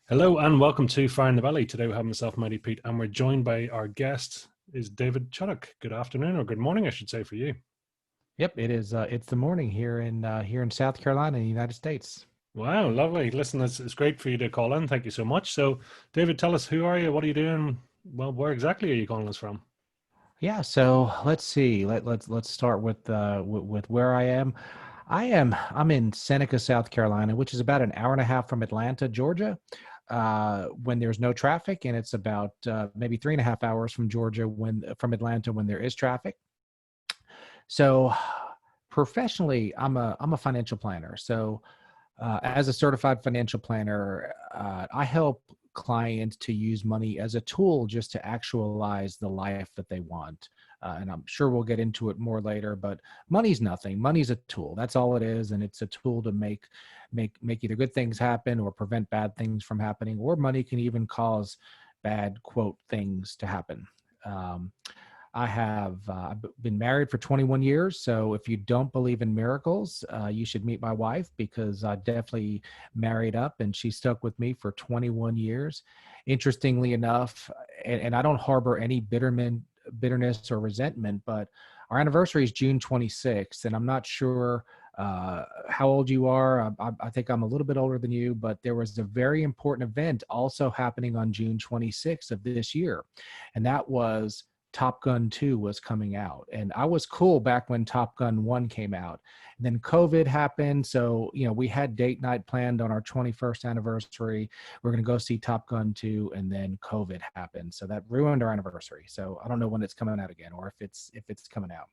Hello and welcome to Fire in the Valley. Today we have myself, Mighty Pete, and we're joined by our guest is David Chudyk. Good afternoon, or good morning, I should say, for you. Yep, it is. It's the morning here in South Carolina, in the United States. Wow, lovely. Listen, it's great for you to call in. Thank you so much. So, David, tell us, who are you? What are you doing? Well, where exactly are you calling us from? Yeah, so let's see. Let's start with where I am. I'm in Seneca, South Carolina, which is about an hour and a half from Atlanta, Georgia. When there's no traffic, and it's about maybe 3.5 hours from Georgia from Atlanta when there is traffic. So professionally, I'm a financial planner. So as a certified financial planner, I help clients to use money as a tool just to actualize the life that they want. And I'm sure we'll get into it more later, but money's nothing. Money's a tool. That's all it is. And it's a tool to make either good things happen or prevent bad things from happening, or money can even cause bad quote things to happen. Um, I have been married for 21 years. So if you don't believe in miracles, you should meet my wife, because I definitely married up and she stuck with me for 21 years. Interestingly enough, and I don't harbor any bitterness or resentment, but our anniversary is June 26th. And I'm not sure how old you are. I think I'm a little bit older than you, but there was a very important event also happening on June 26th of this year. And that was Top Gun 2 was coming out. And I was cool back when Top Gun 1 came out. And then COVID happened. So, we had date night planned on our 21st anniversary. We're going to go see Top Gun 2, and then COVID happened. So that ruined our anniversary. So I don't know when it's coming out again, or if it's coming out.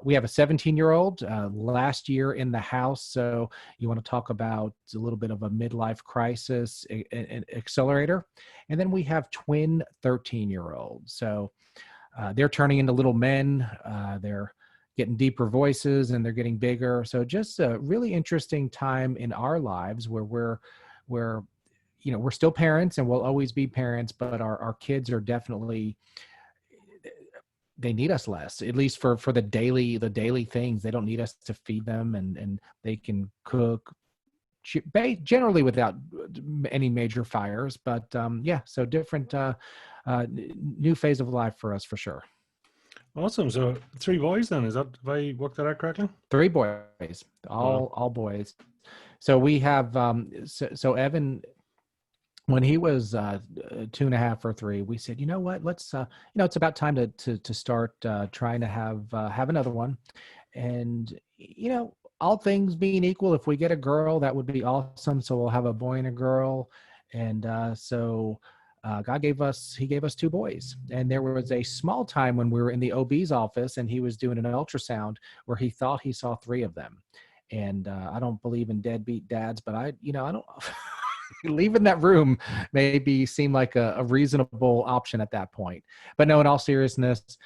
We have a 17-year-old last year in the house. So you want to talk about a little bit of a midlife crisis accelerator. And then we have twin 13-year-olds. So they're turning into little men. They're getting deeper voices and they're getting bigger. So just a really interesting time in our lives where we're still parents and we'll always be parents, but our kids are definitely, they need us less, at least for the daily things. They don't need us to feed them, and they can cook generally without any major fires. But yeah, so different, new phase of life for us for sure. Awesome. So, three boys then, is that, have I worked that out correctly? 3 boys, Wow. all boys. So we have so Evan, when he was 2.5 or 3, we said, you know what, let's it's about time to start trying to have another one. And all things being equal, if we get a girl, that would be awesome. So we'll have a boy and a girl. And God gave us 2 boys. And there was a small time when we were in the OB's office and he was doing an ultrasound where he thought he saw 3 of them. And I don't believe in deadbeat dads, but I don't leaving that room maybe seemed like a reasonable option at that point. But no, in all seriousness,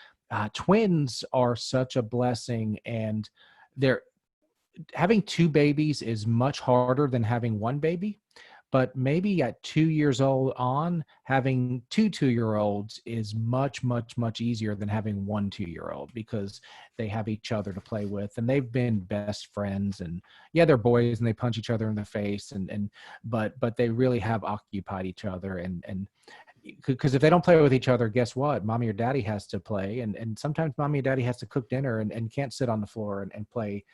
twins are such a blessing, and they're having 2 babies is much harder than having 1 baby. But maybe at 2 years old on, having 2 2-year-olds is much, much, much easier than having 1 2-year-old, because they have each other to play with and they've been best friends. And yeah, they're boys and they punch each other in the face, but they really have occupied each other. And because if they don't play with each other, guess what? Mommy or daddy has to play. And sometimes mommy and daddy has to cook dinner and can't sit on the floor and play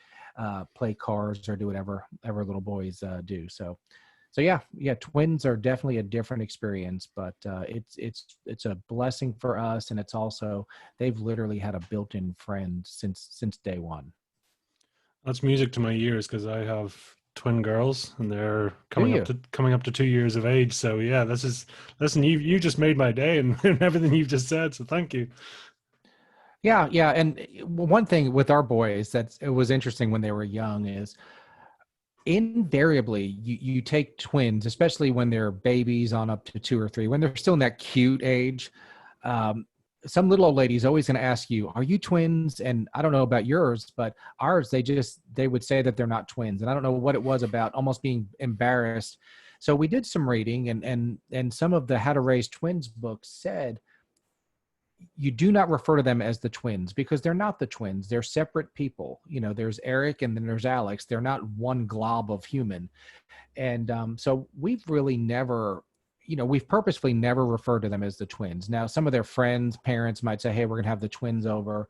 cars or do whatever little boys do. So yeah, twins are definitely a different experience, but it's a blessing for us, and it's also, they've literally had a built-in friend since day one. That's music to my ears because I have twin girls and they're Do coming up you? to coming up to 2 years of age. So yeah, listen, you just made my day and, and everything you've just said. So thank you. Yeah, and one thing with our boys that it was interesting when they were young is invariably you take twins, especially when they're babies on up to 2 or 3, when they're still in that cute age. um, some little old lady's always going to ask you, are you twins? And I don't know about yours, but ours, they would say that they're not twins. And I don't know what it was about almost being embarrassed. So we did some reading, and some of the How to Raise Twins books said you do not refer to them as the twins, because they're not the twins. They're separate people. There's Eric and then there's Alex. They're not one glob of human. And so we've really never, we've purposefully never referred to them as the twins. Now, some of their friends, parents might say, hey, we're going to have the twins over.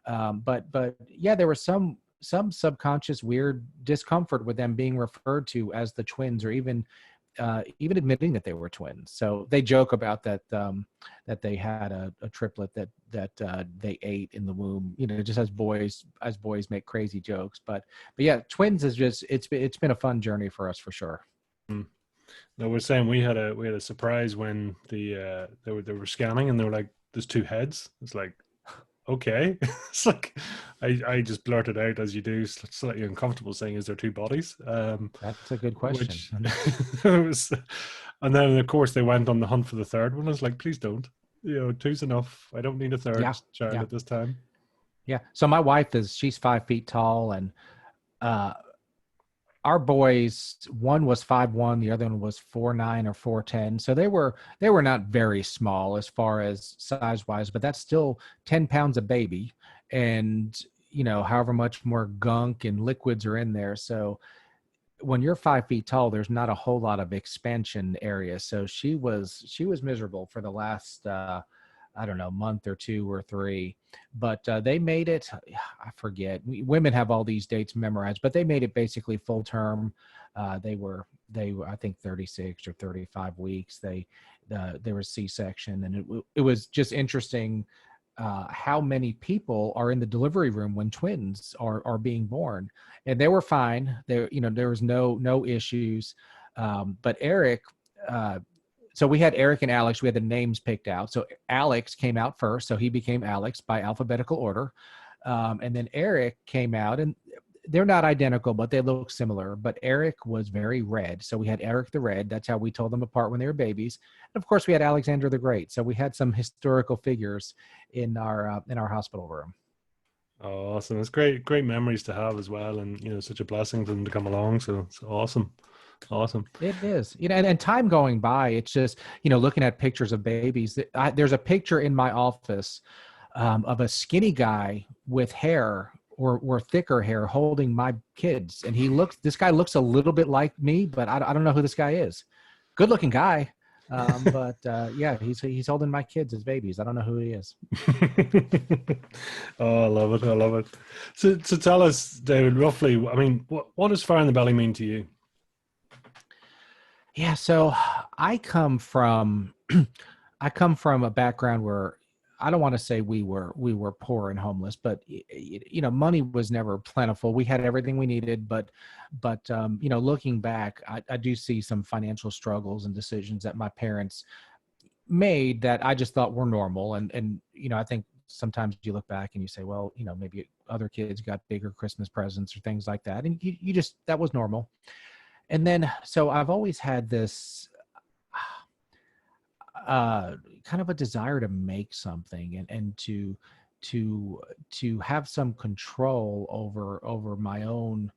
But yeah, there was some subconscious weird discomfort with them being referred to as the twins, or even admitting that they were twins. So they joke about that, that they had a triplet that they ate in the womb, just as boys make crazy jokes. But yeah, twins is just, it's been a fun journey for us for sure. No, we're saying we had a surprise when they were scanning and they were like, there's two heads. It's like, okay. It's like I just blurted out, as you do, slightly uncomfortable, saying, is there two bodies? That's a good question. Which and then of course they went on the hunt for the third one. I was like, please don't. Two's enough. I don't need a third child at this time. Yeah. So my wife she's 5 feet tall, and our boys, one was 5'1", the other one was 4'9" or 4'10". So they were not very small as far as size wise, but that's still 10 pounds of baby, and however much more gunk and liquids are in there. So when you're 5 feet tall, there's not a whole lot of expansion area. So she was miserable for the last I don't know, month or 2 or 3, but they made it. I forget. Women have all these dates memorized, but they made it basically full term. They were, I think, 36 or 35 weeks. They were C-section, and it was just interesting how many people are in the delivery room when twins are being born, and they were fine. There was no issues. But Eric. So we had Eric and Alex. We had the names picked out. So Alex came out first. So he became Alex by alphabetical order. And then Eric came out, and they're not identical, but they look similar. But Eric was very red. So we had Eric the Red. That's how we told them apart when they were babies. And of course, we had Alexander the Great. So we had some historical figures in our hospital room. Oh, awesome. It's great memories to have as well. And, such a blessing for them to come along. So it's awesome. Awesome. It is, and time going by, it's just, looking at pictures of babies. There's a picture in my office of a skinny guy with hair or thicker hair holding my kids. And this guy looks a little bit like me, but I don't know who this guy is. Good looking guy. But yeah, he's holding my kids as babies. I don't know who he is. Oh, I love it. So tell us, David, roughly, I mean, what does fire in the belly mean to you? Yeah, so I come from a background where I don't want to say we were poor and homeless, but money was never plentiful. We had everything we needed, but looking back, I do see some financial struggles and decisions that my parents made that I just thought were normal. And I think sometimes you look back and you say, well, maybe other kids got bigger Christmas presents or things like that, and you just, that was normal. And then, so I've always had this kind of a desire to make something and to have some control over my own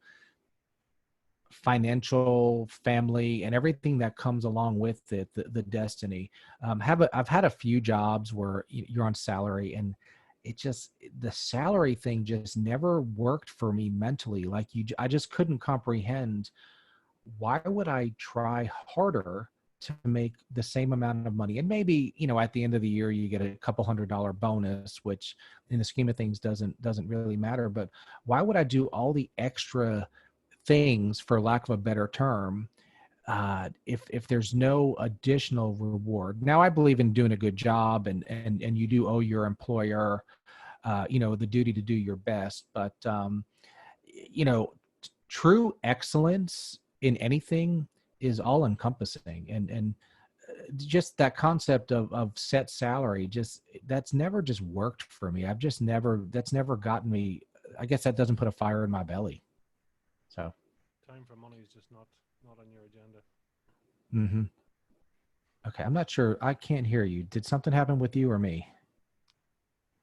financial, family, and everything that comes along with it, the destiny. I've had a few jobs where you're on salary, and the salary thing just never worked for me mentally. Like I just couldn't comprehend, why would I try harder to make the same amount of money? And maybe, at the end of the year, you get a couple $100 bonus, which in the scheme of things doesn't really matter. But why would I do all the extra things, for lack of a better term, if there's no additional reward? Now, I believe in doing a good job, and you do owe your employer, the duty to do your best. But, true excellence in anything is all encompassing, and just that concept of set salary, that's never just worked for me. That's never gotten me. I guess that doesn't put a fire in my belly. So time for money is just not on your agenda. Mm-hmm. Okay. I'm not sure. I can't hear you. Did something happen with you or me?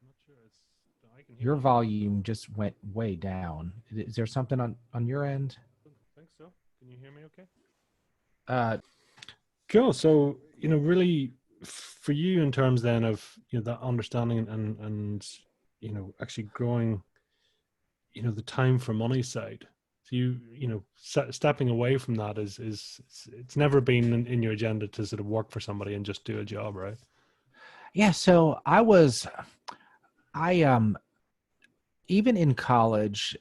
I'm not sure. I can hear your you. Volume just went way down. Is there something on your end? I think so. Can you hear me okay? Uh, Cool. So, really for you in terms then of that understanding and actually growing the time for money side. So stepping away from that is it's never been in your agenda to sort of work for somebody and just do a job, right? Yeah. So I even in college,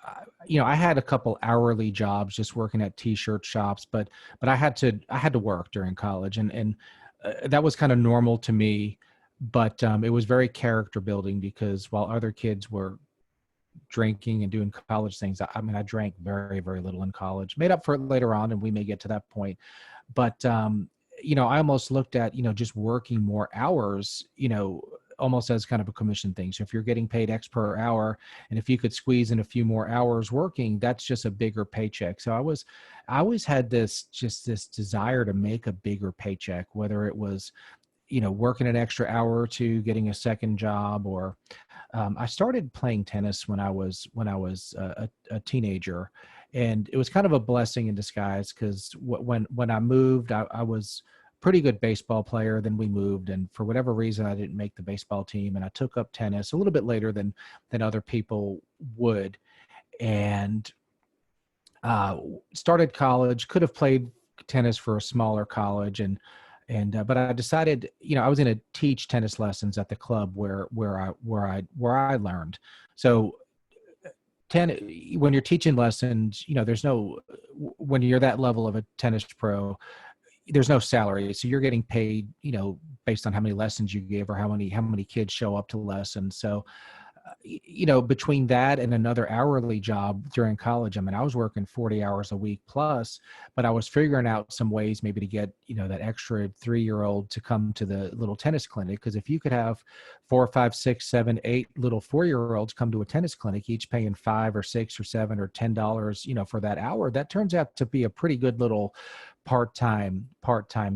I had a couple hourly jobs just working at t-shirt shops, but I had to work during college, and that was kind of normal to me. But it was very character building because while other kids were drinking and doing college things, I mean, I drank very, very little in college. Made up for it later on, and we may get to that point. But I almost looked at just working more hours, almost as kind of a commission thing. So if you're getting paid X per hour, and if you could squeeze in a few more hours working, that's just a bigger paycheck. So I always had this desire to make a bigger paycheck, whether it was working an extra hour or two, getting a second job, or I started playing tennis when I was a teenager, and it was kind of a blessing in disguise because when I moved, I was a pretty good baseball player. Then we moved, and for whatever reason, I didn't make the baseball team, and I took up tennis a little bit later than other people would, and started college. Could have played tennis for a smaller college, but I decided, I was going to teach tennis lessons at the club where I learned. So when you're teaching lessons, there's no, when you're that level of a tennis pro, there's no salary. So you're getting paid, based on how many lessons you give or how many kids show up to lessons. So between that and another hourly job during college, I mean, I was working 40 hours a week plus, but I was figuring out some ways maybe to get, that extra 3-year-old to come to the little tennis clinic. Because if you could have 4, 5, 6, 7, 8 little 4-year-olds come to a tennis clinic, each paying $5 or $6 or $7 or $10, for that hour, that turns out to be a pretty good little part-time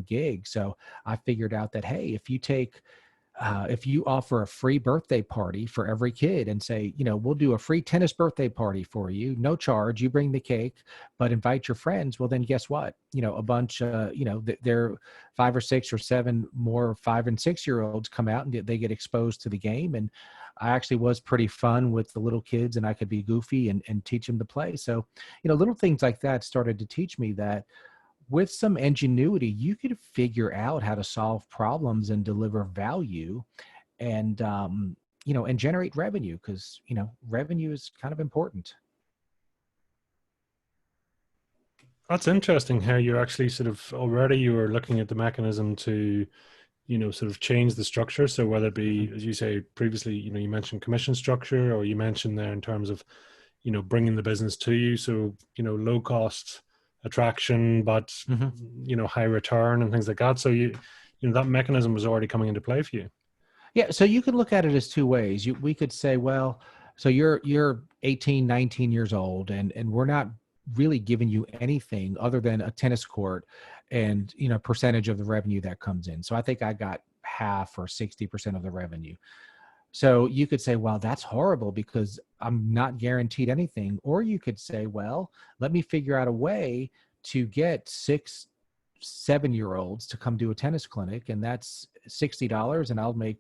gig. So I figured out that, hey, if you offer a free birthday party for every kid and say, we'll do a free tennis birthday party for you, no charge, you bring the cake, but invite your friends. Well, then guess what? A bunch, there 5 or 6 or 7 more 5 and 6-year-olds come out and they get exposed to the game. And I actually was pretty fun with the little kids, and I could be goofy and teach them to play. So, little things like that started to teach me that with some ingenuity, you could figure out how to solve problems and deliver value, and and generate revenue, because revenue is kind of important. That's interesting how you actually sort of already you were looking at the mechanism to sort of change the structure. So whether it be, as you say previously, you mentioned commission structure, or you mentioned there in terms of bringing the business to you, so low cost attraction but Mm-hmm. high return and things like that. So that mechanism was already coming into play for you. Yeah, so you can look at it as two ways. We could say, well, so you're 18, 19 years old, and we're not really giving you anything other than a tennis court and percentage of the revenue that comes in. So I think I got half or 60% of the revenue. So you could say, well, that's horrible because I'm not guaranteed anything. Or you could say, well, let me figure out a way to get 6, 7-year-olds to come do a tennis clinic, and that's $60, and I'll make,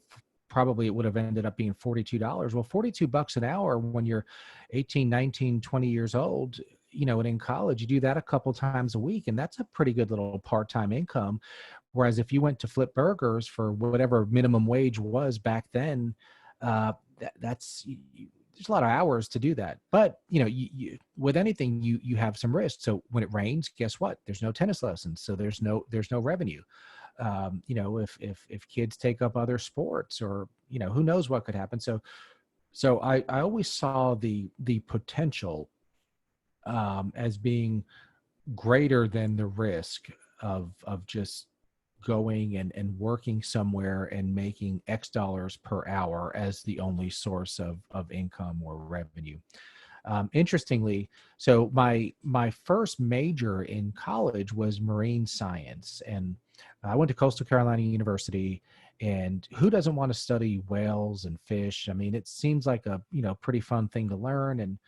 probably it would have ended up being $42. Well, $42 an hour when you're 18, 19, 20 years old, and in college, you do that a couple times a week, and that's a pretty good little part-time income. Whereas if you went to flip burgers for whatever minimum wage was back then, that's there's a lot of hours to do that. But you with anything, you have some risk. So when it rains, guess what? There's no tennis lessons, so there's no revenue. If kids take up other sports, or who knows what could happen. So I always saw the potential as being greater than the risk of just going and working somewhere and making X dollars per hour as the only source of income or revenue. Interestingly, so my first major in college was marine science, and I went to Coastal Carolina University. And who doesn't want to study whales and fish? I mean, it seems like a pretty fun thing to learn, and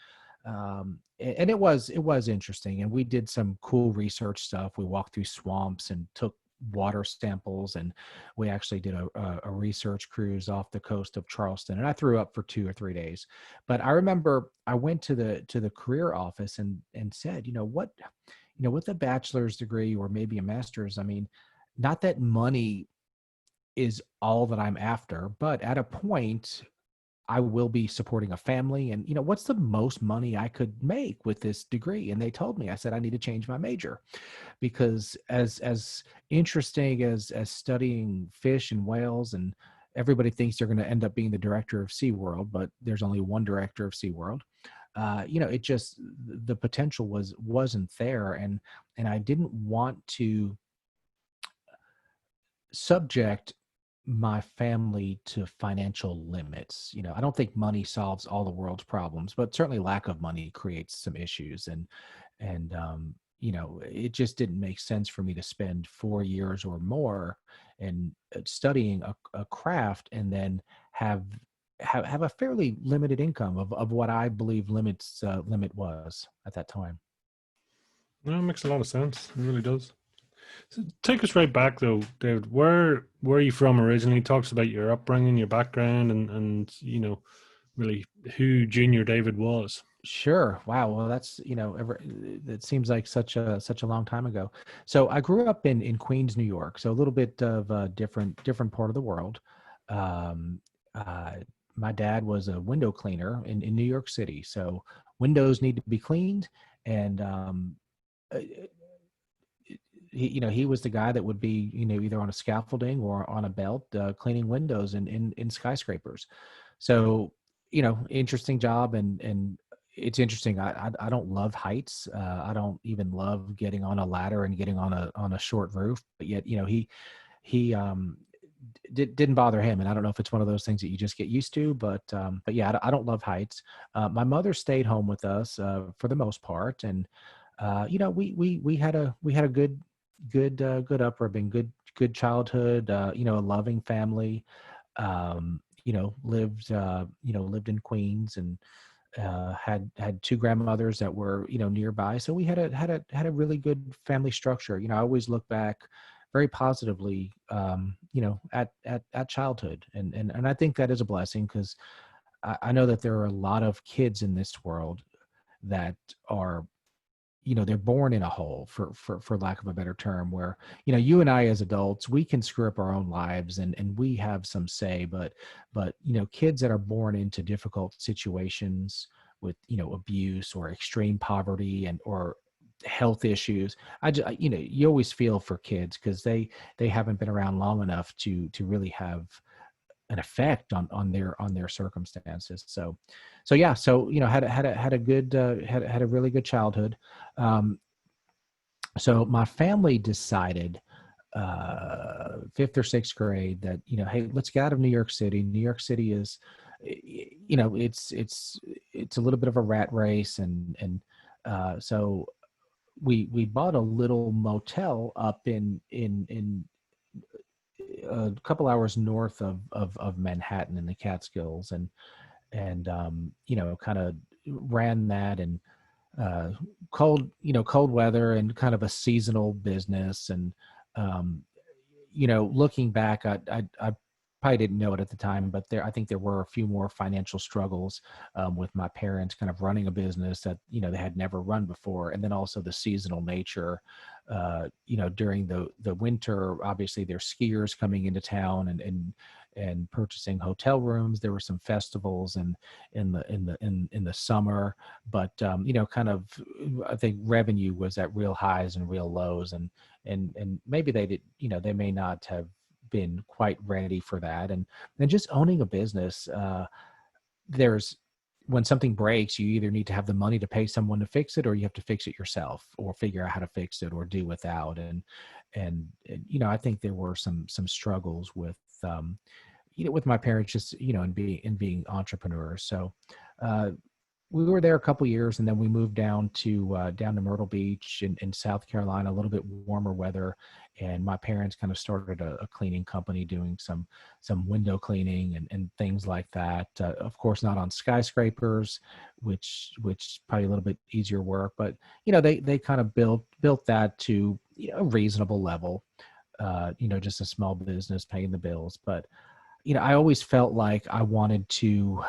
it was interesting. And we did some cool research stuff. We walked through swamps and took water samples, and we actually did a research cruise off the coast of Charleston, and I threw up for 2 or 3 days. But I remember I went to the career office and said, with a bachelor's degree or maybe a master's, I mean, not that money is all that I'm after, but at a point I will be supporting a family, and what's the most money I could make with this degree? And they told me, I said, I need to change my major, because as interesting as studying fish and whales, and everybody thinks they're going to end up being the director of SeaWorld, but there's only one director of SeaWorld. It just, the potential wasn't there, and I didn't want to subject my family to financial limits. I don't think money solves all the world's problems, but certainly lack of money creates some issues. And it just didn't make sense for me to spend 4 years or more in studying a craft and then have a fairly limited income of what I believe limit was at that time. No, it makes a lot of sense. It really does. So take us right back though, David. Where are you from originally? Talks about your upbringing, your background, and really who Junior David was. Sure. Wow. Well, that's, it seems like such a long time ago. So I grew up in Queens, New York. So a little bit of a different part of the world. Um, uh, my dad was a window cleaner in New York City. So windows need to be cleaned, and uh, he was the guy that would be, either on a scaffolding or on a belt, cleaning windows in skyscrapers. So, interesting job. And it's interesting. I don't love heights. I don't even love getting on a ladder and getting on a short roof, but yet, he didn't bother him. And I don't know if it's one of those things that you just get used to, but yeah, I don't love heights. My mother stayed home with us, for the most part. And, we had a good upbringing, good childhood, a loving family. Lived in Queens, and had two grandmothers that were, nearby. So we had a really good family structure. I always look back very positively, at childhood. And I think that is a blessing, because I know that there are a lot of kids in this world that are, they're born in a hole, for lack of a better term, where, you and I as adults, we can screw up our own lives, and we have some say, but kids that are born into difficult situations with, abuse or extreme poverty and or health issues. You always feel for kids, because they haven't been around long enough to really have an effect on their circumstances. So yeah, so had a good had a really good childhood. Um, so my family decided, fifth or sixth grade, that, hey, let's get out of New York City. New York City is, it's a little bit of a rat race, and so we bought a little motel up in a couple hours north of Manhattan in the Catskills, and kind of ran that, and cold weather and kind of a seasonal business. And looking back, I probably didn't know it at the time, but I think there were a few more financial struggles, with my parents kind of running a business that, they had never run before. And then also the seasonal nature, during the winter, obviously there's skiers coming into town, and purchasing hotel rooms. There were some festivals and in the summer, but kind of, I think revenue was at real highs and real lows, and maybe they did, they may not have been quite ready for that. And just owning a business, there's, when something breaks, you either need to have the money to pay someone to fix it, or you have to fix it yourself, or figure out how to fix it, or do without. And I think there were some struggles with, with my parents, just, in being entrepreneurs. So we were there a couple years, and then we moved down to Myrtle Beach in South Carolina, a little bit warmer weather. And my parents kind of started a cleaning company, doing some window cleaning and things like that. Of course, not on skyscrapers, which probably a little bit easier work, but they kind of built that to, a reasonable level. just a small business paying the bills. But, I always felt like I wanted to,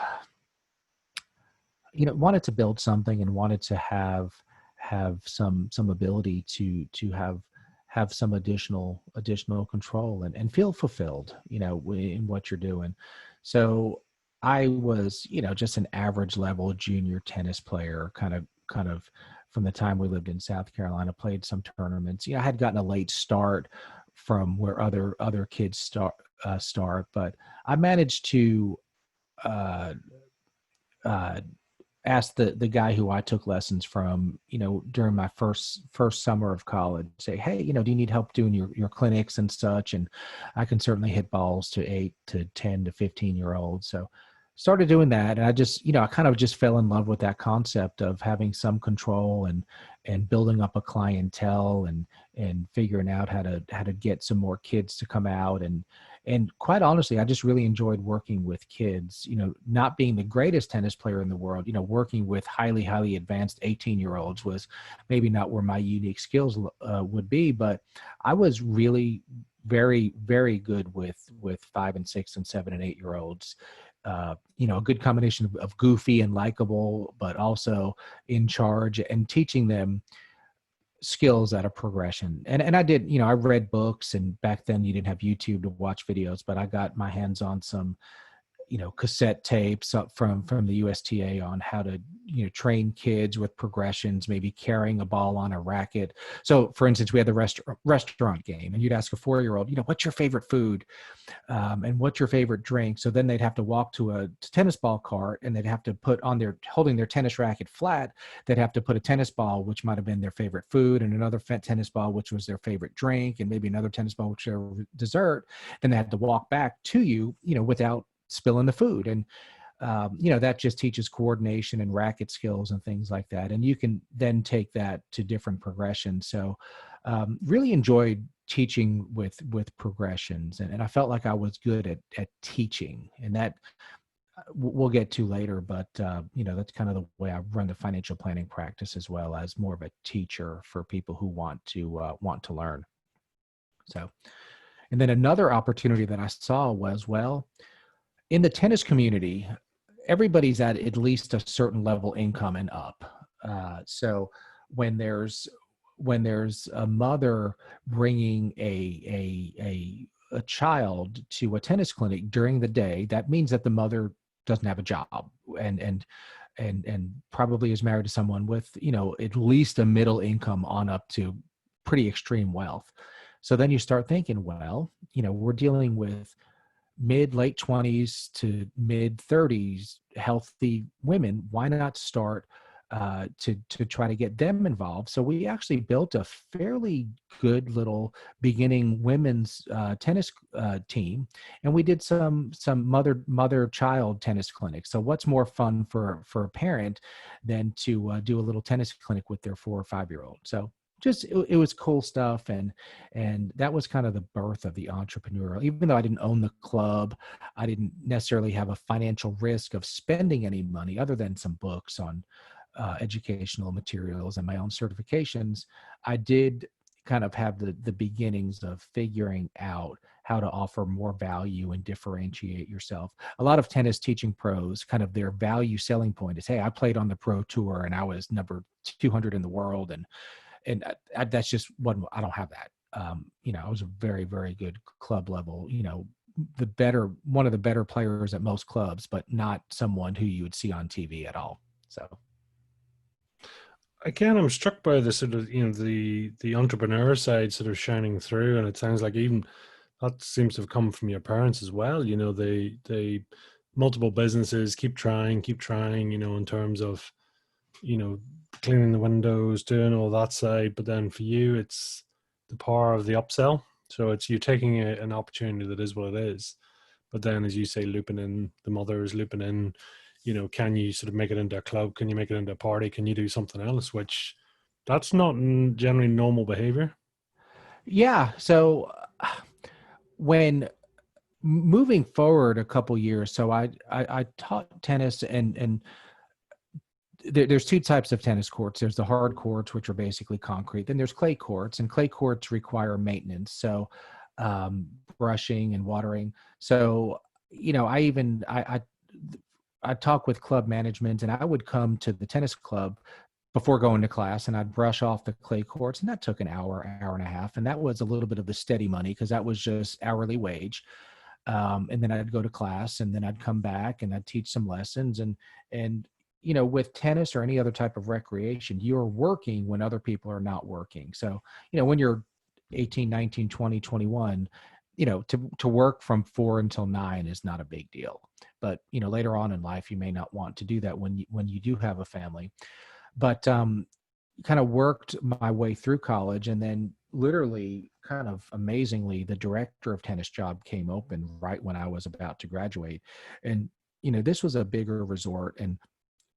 wanted to build something and wanted to have some ability to have some additional control and feel fulfilled, in what you're doing. So I was, just an average level junior tennis player, kind of from the time we lived in South Carolina, played some tournaments. I had gotten a late start from where other kids start, but I managed to uh, uh, asked the guy who I took lessons from, during my first summer of college, say, hey, do you need help doing your clinics and such? And I can certainly hit balls to 8 to 10 to 15-year olds. So started doing that. And I just, I kind of just fell in love with that concept of having some control and building up a clientele and figuring out how to get some more kids to come out. And quite honestly, I just really enjoyed working with kids, not being the greatest tennis player in the world, working with highly, highly advanced 18-year-olds was maybe not where my unique skills would be, but I was really very, very good with 5 and 6 and 7 and 8-year-olds. A good combination of goofy and likable, but also in charge, and teaching them skills at a progression. And I did, I read books, and back then you didn't have YouTube to watch videos, but I got my hands on some, cassette tapes up from the USTA on how to, train kids with progressions, maybe carrying a ball on a racket. So for instance, we had the restaurant game, and you'd ask a 4-year-old, what's your favorite food? And what's your favorite drink? So then they'd have to walk to a tennis ball cart, and they'd have to put on holding their tennis racket flat, they'd have to put a tennis ball, which might've been their favorite food, and another tennis ball, which was their favorite drink, and maybe another tennis ball, which was their dessert. Then they had to walk back to you, without spilling the food. And that just teaches coordination and racket skills and things like that. And you can then take that to different progressions. So really enjoyed teaching with progressions. And I felt like I was good at teaching. And that we'll get to later, but that's kind of the way I run the financial planning practice, as well as more of a teacher for people who want to learn. So, and then another opportunity that I saw was, well, in the tennis community, everybody's at least a certain level income and up. So when there's a mother bringing a child to a tennis clinic during the day, that means that the mother doesn't have a job and probably is married to someone with, at least a middle income on up to pretty extreme wealth. So then you start thinking, well, we're dealing with late 20s to mid 30s healthy women. Why not start to try to get them involved? So we actually built a fairly good little beginning women's tennis team, and we did some mother child tennis clinics. So what's more fun for a parent than to do a little tennis clinic with their 4 or 5-year-old? So just it was cool stuff, and that was kind of the birth of the entrepreneurial. Even though I didn't own the club, I didn't necessarily have a financial risk of spending any money other than some books on educational materials and my own certifications. I did kind of have the beginnings of figuring out how to offer more value and differentiate yourself. A lot of tennis teaching pros, kind of their value selling point is, hey, I played on the pro tour and I was number 200 in the world, and that's just what I don't have that. I was a very, very good club level, one of the better players at most clubs, but not someone who you would see on TV at all. So. Again, I'm struck by the sort of, the entrepreneur side sort of shining through, and it sounds like even that seems to have come from your parents as well. They multiple businesses, keep trying, in terms of, you know, cleaning the windows, doing all that side. But then for you, it's the power of the upsell. So it's you taking an opportunity that is what it is. But then, as you say, looping in the mothers, looping in, can you sort of make it into a club? Can you make it into a party? Can you do something else? Which that's not generally normal behavior. Yeah. So when moving forward a couple years, so I taught tennis and there's two types of tennis courts. There's the hard courts, which are basically concrete. Then there's clay courts, and clay courts require maintenance. So brushing and watering. So, I talk with club management, and I would come to the tennis club before going to class, and I'd brush off the clay courts, and that took an hour, hour and a half. And that was a little bit of the steady money because that was just hourly wage. And then I'd go to class, and then I'd come back and I'd teach some lessons. And with tennis or any other type of recreation, you're working when other people are not working. So, when you're 18, 19, 20, 21, to work from 4 until 9 is not a big deal. But, later on in life, you may not want to do that when you do have a family. But kind of worked my way through college, and then literally kind of amazingly, the director of tennis job came open right when I was about to graduate. And, this was a bigger resort, and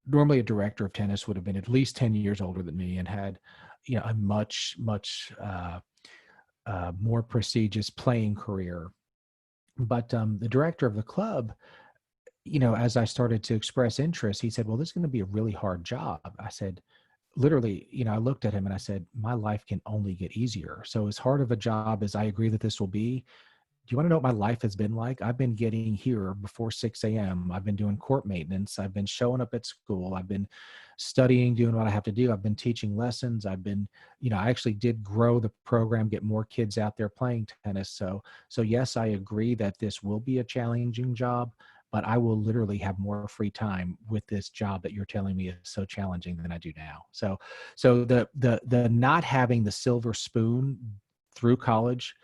normally a director of tennis would have been at least 10 years older than me and had, a much, much more prestigious playing career. But the director of the club, as I started to express interest, he said, well, this is going to be a really hard job. I said, literally, I looked at him and I said, my life can only get easier. So as hard of a job as I agree that this will be, do you want to know what my life has been like? I've been getting here before 6 a.m. I've been doing court maintenance. I've been showing up at school. I've been studying, doing what I have to do. I've been teaching lessons. I've been, I actually did grow the program, get more kids out there playing tennis. So yes, I agree that this will be a challenging job, but I will literally have more free time with this job that you're telling me is so challenging than I do now. So the not having the silver spoon through college,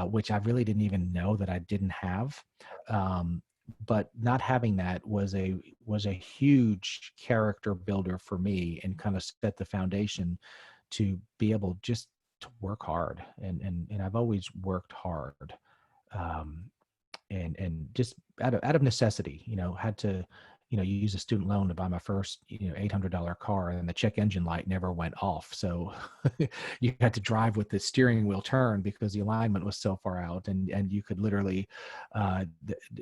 which I really didn't even know that I didn't have. But not having that was a huge character builder for me, and kind of set the foundation to be able just to work hard. And I've always worked hard. And just out of necessity, had to, use a student loan to buy my first, $800 car, and the check engine light never went off. So you had to drive with the steering wheel turned because the alignment was so far out, and you could literally,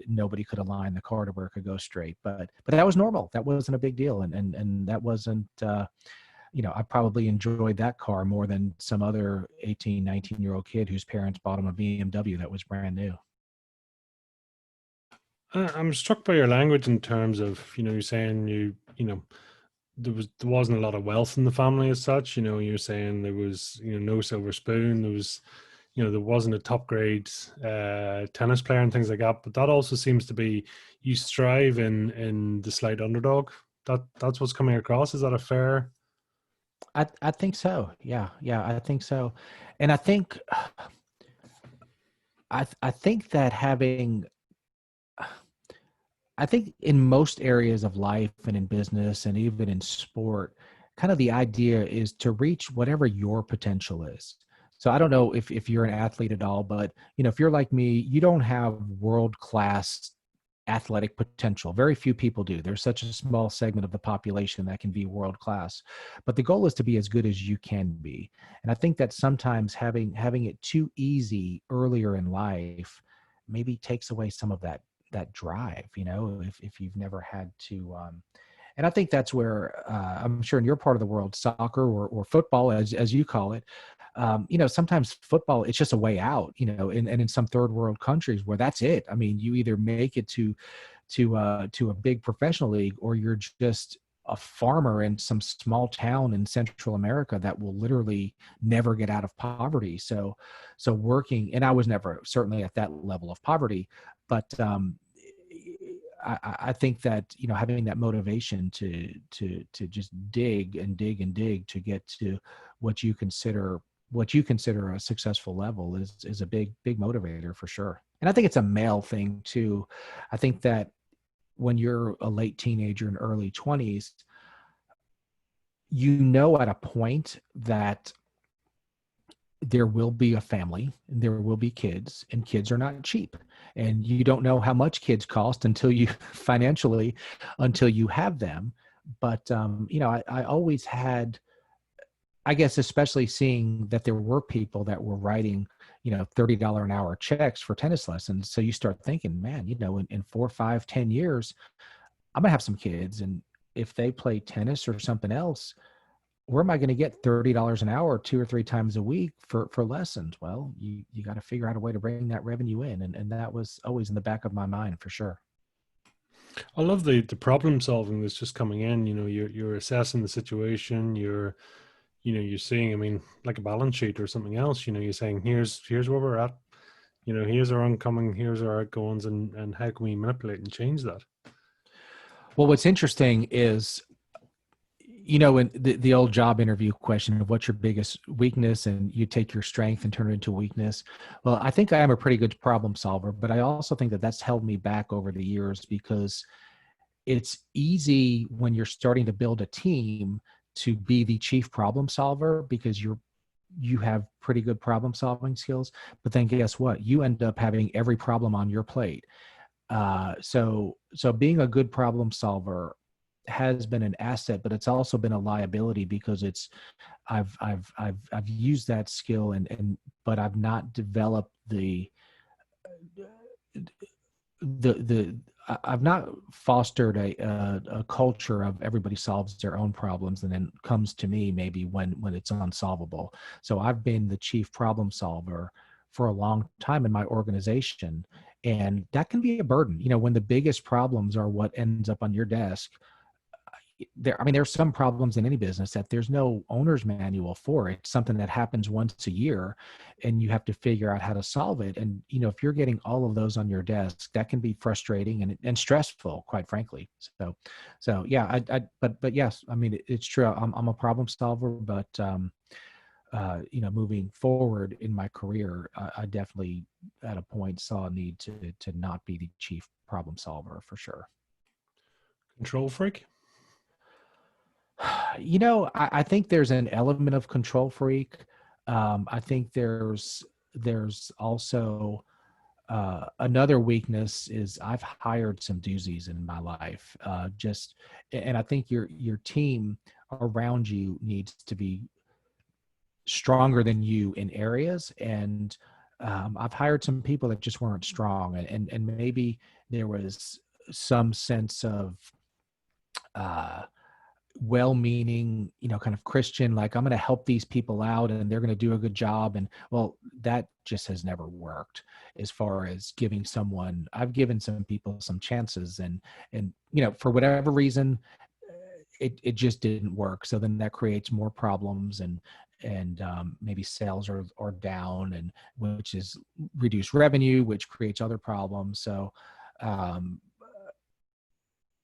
nobody could align the car to where it could go straight. But that was normal. That wasn't a big deal. And that wasn't, I probably enjoyed that car more than some other 18, 19-year-old kid whose parents bought him a BMW that was brand new. I'm struck by your language in terms of, you're saying there wasn't a lot of wealth in the family as such. You're saying there was, no silver spoon. There was, there wasn't a top grade tennis player and things like that. But that also seems to be, you strive in the slight underdog. That's what's coming across. Is that a fair? I think so. Yeah, I think so. And I think I think that I think in most areas of life and in business and even in sport, kind of the idea is to reach whatever your potential is. So I don't know if you're an athlete at all, but if you're like me, you don't have world-class athletic potential. Very few people do. There's such a small segment of the population that can be world-class. But the goal is to be as good as you can be. And I think that sometimes having it too easy earlier in life maybe takes away some of that drive, if you've never had to, and I think that's where, I'm sure in your part of the world, soccer or football, as you call it, sometimes football, it's just a way out, and in some third world countries where that's it. I mean, you either make it to a big professional league, or you're just a farmer in some small town in Central America that will literally never get out of poverty. So working, and I was never certainly at that level of poverty, but I think that having that motivation to just dig and dig and dig to get to what you consider a successful level is a big motivator for sure. And I think it's a male thing too. I think that when you're a late teenager and early 20s, at a point that there will be a family and there will be kids, and kids are not cheap, and you don't know how much kids cost until you until you have them. But I always had, I guess, especially seeing that there were people that were writing $30 an hour checks for tennis lessons. So you start thinking, man, in 4, 5, 10 years, I'm gonna have some kids, and if they play tennis or something else, where am I going to get $30 an hour 2 or 3 times a week for lessons? Well, you got to figure out a way to bring that revenue in. And that was always in the back of my mind for sure. I love the problem solving that's just coming in. You know, you're assessing the situation. You're seeing. I mean, like a balance sheet or something else. You know, you're saying here's where we're at. You know, here's our incoming, here's our outgoings, and how can we manipulate and change that? Well, what's interesting is, in the old job interview question of what's your biggest weakness, and you take your strength and turn it into weakness. Well, I think I am a pretty good problem solver, but I also think that that's held me back over the years, because it's easy when you're starting to build a team to be the chief problem solver, because you have pretty good problem solving skills. But then guess what? You end up having every problem on your plate. So being a good problem solver has been an asset, but it's also been a liability, because I've used that skill, but I've not developed I've not fostered a culture of everybody solves their own problems and then comes to me maybe when it's unsolvable. So I've been the chief problem solver for a long time in my organization, and that can be a burden. When the biggest problems are what ends up on your desk, there's some problems in any business that there's no owner's manual for. It's something that happens once a year, and you have to figure out how to solve it. And, if you're getting all of those on your desk, that can be frustrating and stressful, quite frankly. So yeah, but yes, I mean, it's true. I'm a problem solver, but, moving forward in my career, I definitely at a point saw a need to not be the chief problem solver for sure. Control freak. I think there's an element of control freak. I think there's also another weakness is I've hired some doozies in my life. And I think your team around you needs to be stronger than you in areas. And I've hired some people that just weren't strong, and maybe there was some sense of well-meaning, kind of Christian, like, I'm going to help these people out and they're going to do a good job. And well, that just has never worked as far as I've given some people some chances, and for whatever reason, it just didn't work. So then that creates more problems, and maybe sales are down, and which is reduced revenue, which creates other problems. Um,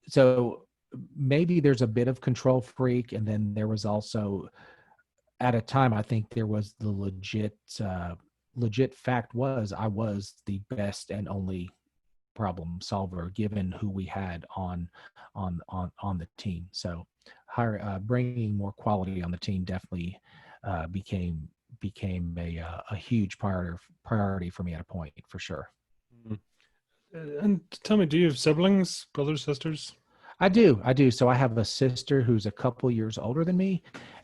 so maybe there's a bit of control freak. And then there was also, at a time, I think there was the legit fact was I was the best and only problem solver given who we had on the team. So bringing more quality on the team definitely became a huge priority for me at a point, for sure. And tell me, do you have siblings, brothers, sisters? I do. So I have a sister who's a couple years older than me,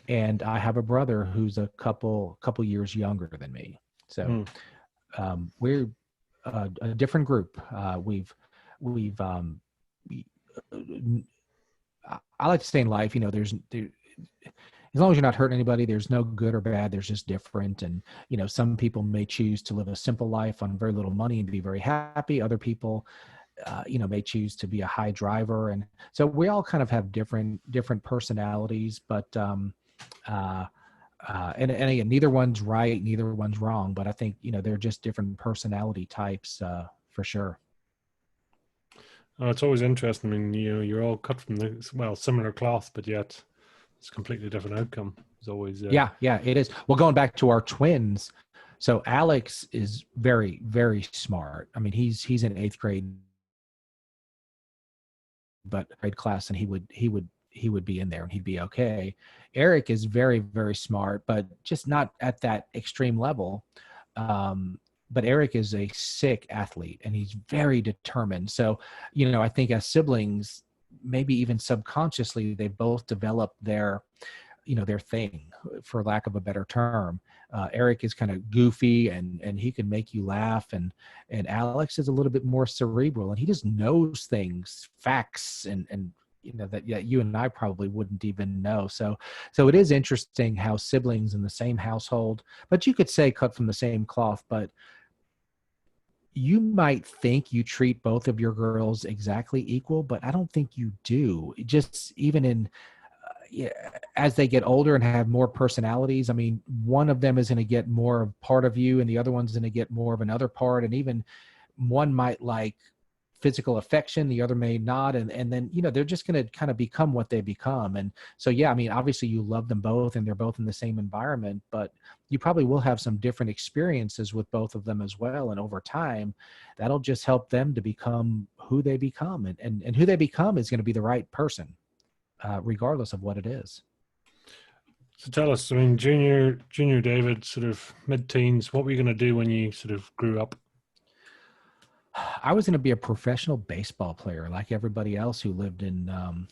and I have a brother who's a couple years younger than me. So we're a different group. We've I like to say in life, as long as you're not hurting anybody, there's no good or bad. There's just different. And, some people may choose to live a simple life on very little money and be very happy. Other people, may choose to be a high driver. And so we all kind of have different personalities, but, and again, neither one's right, neither one's wrong, but I think, they're just different personality types, for sure. Oh, it's always interesting. I mean, you're all cut from similar cloth, but yet it's a completely different outcome. It's always Yeah, it is. Well, going back to our twins, so Alex is very, very smart. I mean, he's in 8th grade, but grade class, and he would be in there and he'd be okay. Eric is very, very smart, but just not at that extreme level. But Eric is a sick athlete and he's very determined. So, I think as siblings, maybe even subconsciously, they both developed their thing, for lack of a better term. Eric is kind of goofy and he can make you laugh, and Alex is a little bit more cerebral, and he just knows things, facts, and that yeah, you and I probably wouldn't even know. So it is interesting how siblings in the same household, but you could say cut from the same cloth, but you might think you treat both of your girls exactly equal, but I don't think you do. Just even in yeah, as they get older and have more personalities, I mean, one of them is going to get more of part of you, and the other one's going to get more of another part, and even one might like physical affection, the other may not, and then they're just going to kind of become what they become. And so yeah, I mean, obviously you love them both and they're both in the same environment, but you probably will have some different experiences with both of them as well, and over time that'll just help them to become who they become, and who they become is going to be the right person, regardless of what it is. So tell us, I mean, junior David, sort of mid-teens, what were you going to do when you sort of grew up? I was going to be a professional baseball player, like everybody else who lived in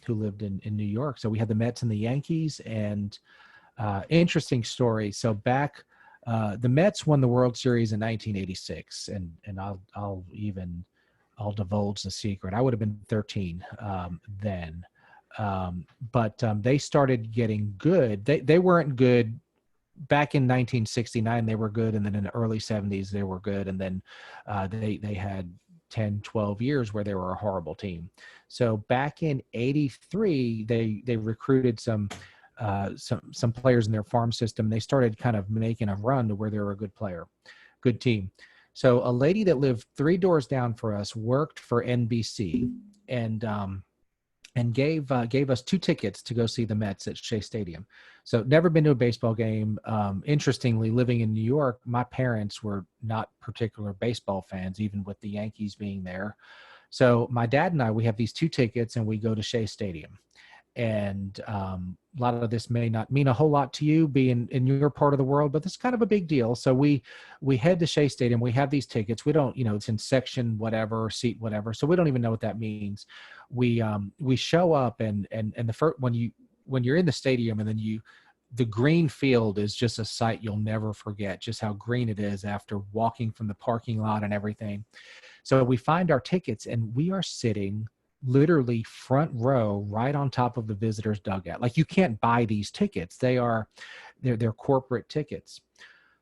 New York. So we had the Mets and the Yankees, and interesting story. So back, the Mets won the World Series in 1986, and I'll divulge the secret. I would have been 13 then, but they started getting good. They weren't good back in 1969. They were good, and then in the early 70s they were good, and then they had 10, 12 years where they were a horrible team. So back in 83 they recruited some players in their farm system. They started kind of making a run to where they were a good team. So a lady that lived 3 doors down for us worked for NBC, and gave us 2 tickets to go see the Mets at Shea Stadium. So never been to a baseball game. Interestingly, living in New York, my parents were not particular baseball fans, even with the Yankees being there. So my dad and I, we have these 2 tickets, and we go to Shea Stadium. And a lot of this may not mean a whole lot to you being in your part of the world, but this is kind of a big deal. So we head to Shea Stadium. We have these tickets. We don't, it's in section whatever, seat whatever. So we don't even know what that means. We show up, and the first, when you're in the stadium, and then the green field is just a sight you'll never forget, just how green it is after walking from the parking lot and everything. So we find our tickets, and we are sitting literally front row right on top of the visitors dugout. Like, you can't buy these tickets. They're corporate tickets.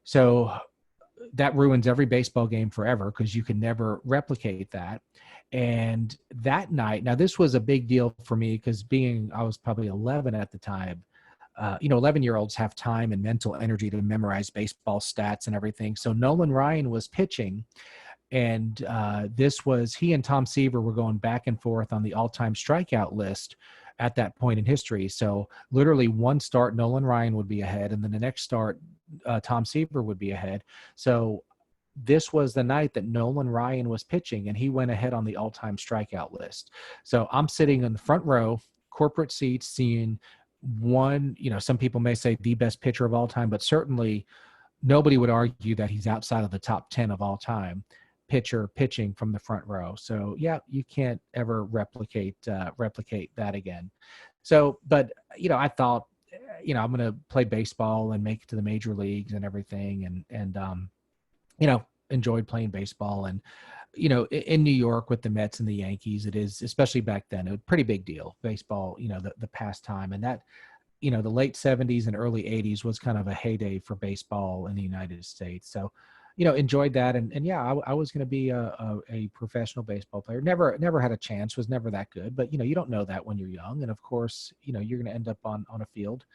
So that ruins every baseball game forever, because you can never replicate that. And that night, now this was a big deal for me, because I was probably 11 at the time. 11-year-olds have time and mental energy to memorize baseball stats and everything. So Nolan Ryan was pitching, and he and Tom Seaver were going back and forth on the all-time strikeout list at that point in history. So literally one start, Nolan Ryan would be ahead, and then the next start, Tom Seaver would be ahead. So this was the night that Nolan Ryan was pitching, and he went ahead on the all-time strikeout list. So I'm sitting in the front row, corporate seats, seeing one, some people may say the best pitcher of all time, but certainly nobody would argue that he's outside of the top 10 of all time pitcher pitching from the front row. So yeah, you can't ever replicate that again. So, but I thought, I'm going to play baseball and make it to the major leagues and everything, and enjoyed playing baseball. And in New York with the Mets and the Yankees, it is, especially back then, a pretty big deal, baseball, the pastime. And that, the late 70s and early 80s was kind of a heyday for baseball in the United States. So enjoyed that. And yeah, I was going to be a professional baseball player. Never had a chance, was never that good, but you don't know that when you're young. And of course, you're going to end up on a field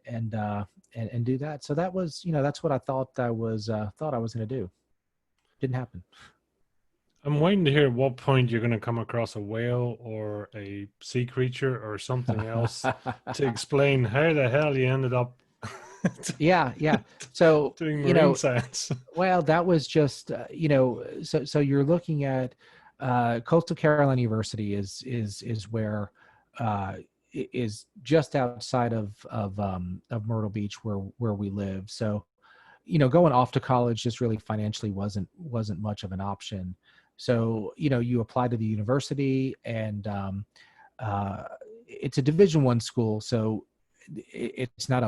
and do that. So that was, that's what I thought I was going to do. Didn't happen. I'm waiting to hear at what point you're going to come across a whale or a sea creature or something else to explain how the hell you ended up Yeah. So, doing marine science. well, that was just, so you're looking at Coastal Carolina University is where is just outside of Myrtle Beach, where we live. So, going off to college just really financially wasn't much of an option. So, you apply to the university, and it's a Division I school. So it's not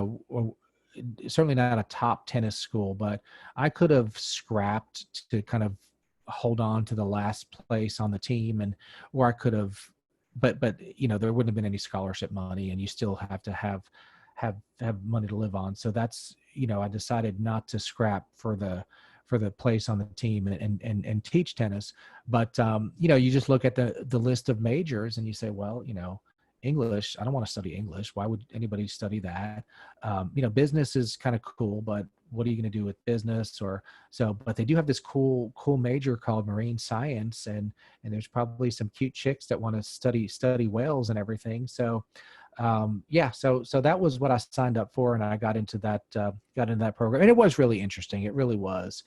certainly not a top tennis school, but I could have scrapped to kind of hold on to the last place on the team, or I could have but there wouldn't have been any scholarship money, and you still have to have money to live on. So that's, I decided not to scrap for the place on the team and teach tennis. But you just look at the list of majors and you say, well, English, I don't want to study English. Why would anybody study that? Business is kind of cool, but what are you going to do with business? But they do have this cool major called marine science, and there's probably some cute chicks that want to study whales and everything. So so that was what I signed up for, and I got into that program, and it was really interesting. It really was.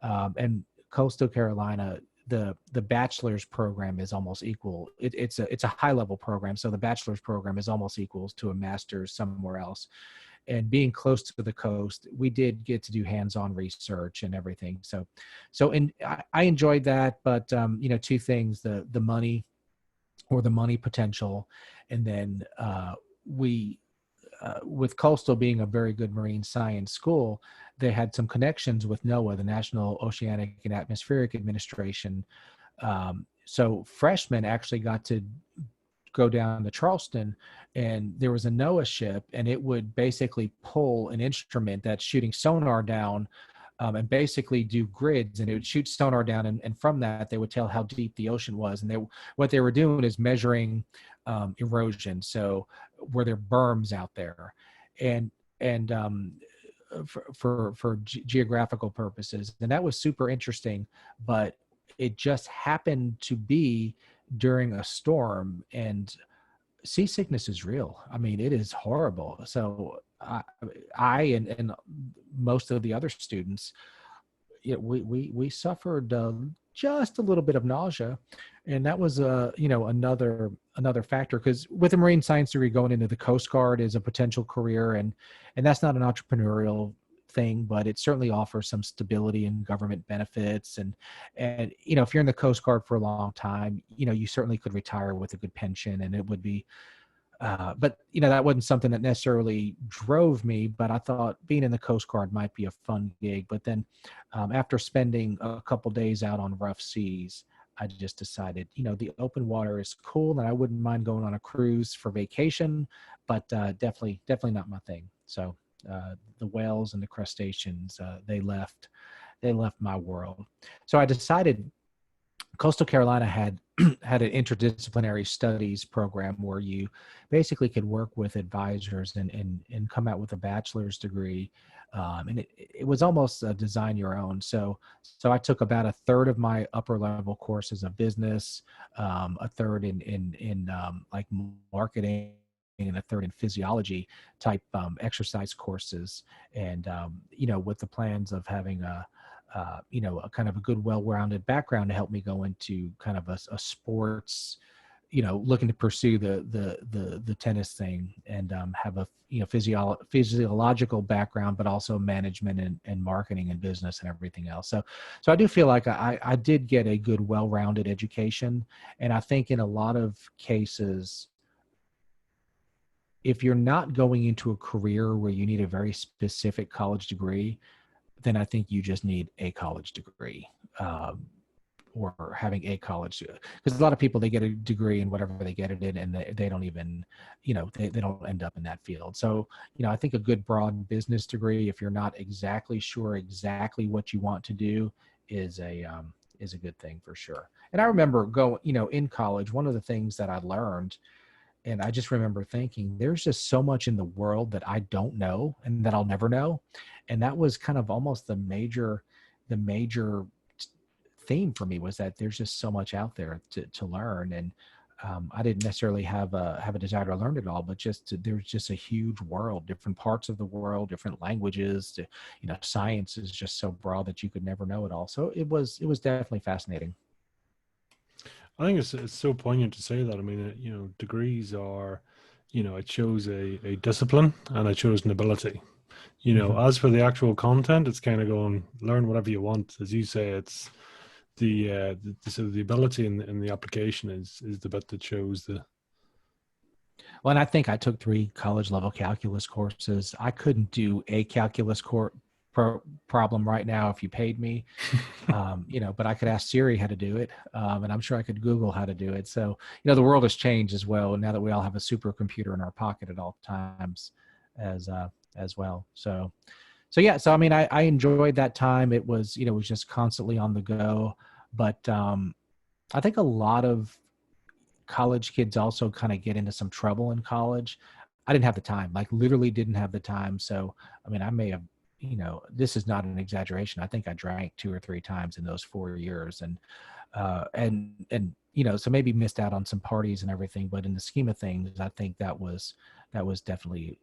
And Coastal Carolina, the bachelor's program is almost equal. It's a high level program, so the bachelor's program is almost equals to a master's somewhere else. And being close to the coast, we did get to do hands-on research and everything. And I enjoyed that, but two things: the money, or the money potential, and then with Coastal being a very good marine science school, they had some connections with NOAA, the National Oceanic and Atmospheric Administration. So freshmen actually got to go down to Charleston, and there was a NOAA ship, and it would basically pull an instrument that's shooting sonar down, and basically do grids, and it would shoot sonar down, and from that they would tell how deep the ocean was. And what they were doing is measuring erosion. So were there berms out there, and for geographical purposes, and that was super interesting. But it just happened to be during a storm, and seasickness is real. I mean, it is horrible. So I and most of the other students, we suffered just a little bit of nausea, and that was another factor, because with a marine science degree, going into the Coast Guard is a potential career, and that's not an entrepreneurial thing, but it certainly offers some stability and government benefits. And if you're in the Coast Guard for a long time, you certainly could retire with a good pension, and it would be but that wasn't something that necessarily drove me, but I thought being in the Coast Guard might be a fun gig. But then after spending a couple days out on rough seas, I just decided, the open water is cool, and I wouldn't mind going on a cruise for vacation, but definitely not my thing. So the whales and the crustaceans, they left my world. So I decided Coastal Carolina had an interdisciplinary studies program where you basically could work with advisors and come out with a bachelor's degree. And it was almost a design your own. So I took about a third of my upper level courses of business, a third in like marketing, and a third in physiology type exercise courses. And, with the plans of having a kind of a good, well-rounded background to help me go into kind of a sports, looking to pursue the tennis thing, and have a physiological background, but also management and marketing and business and everything else. So I do feel like I did get a good, well-rounded education. And I think in a lot of cases, if you're not going into a career where you need a very specific college degree, then I think you just need a college degree, or having a college, because a lot of people, they get a degree in whatever they get it in, and they don't even, they don't end up in that field. So, I think a good broad business degree, if you're not exactly sure exactly what you want to do, is a good thing for sure. And I remember in college, one of the things that I learned, and I just remember thinking, there's just so much in the world that I don't know and that I'll never know. And that was kind of almost the major theme for me, was that there's just so much out there to learn. And I didn't necessarily have a desire to learn it all, but there's just a huge world, different parts of the world, different languages. Science is just so broad that you could never know it all. So it was definitely fascinating. I think it's so poignant to say that. I mean, degrees are, it shows a discipline, and it shows an ability. Mhm. As for the actual content, it's kind of going, learn whatever you want. As you say, it's sort of the ability in the application is the bit that shows the. Well, and I think I took 3 college level calculus courses. I couldn't do a calculus course problem right now if you paid me. But I could ask Siri how to do it, and I'm sure I could Google how to do it. So, the world has changed as well now that we all have a supercomputer in our pocket at all times, as as well. So yeah. So I mean, I enjoyed that time. It was it was just constantly on the go, but I think a lot of college kids also kind of get into some trouble in college. I didn't have the time, like literally didn't have the time. So, I mean, I may have, this is not an exaggeration. I think I drank 2 or 3 times in those 4 years, and so maybe missed out on some parties and everything. But in the scheme of things, I think that was definitely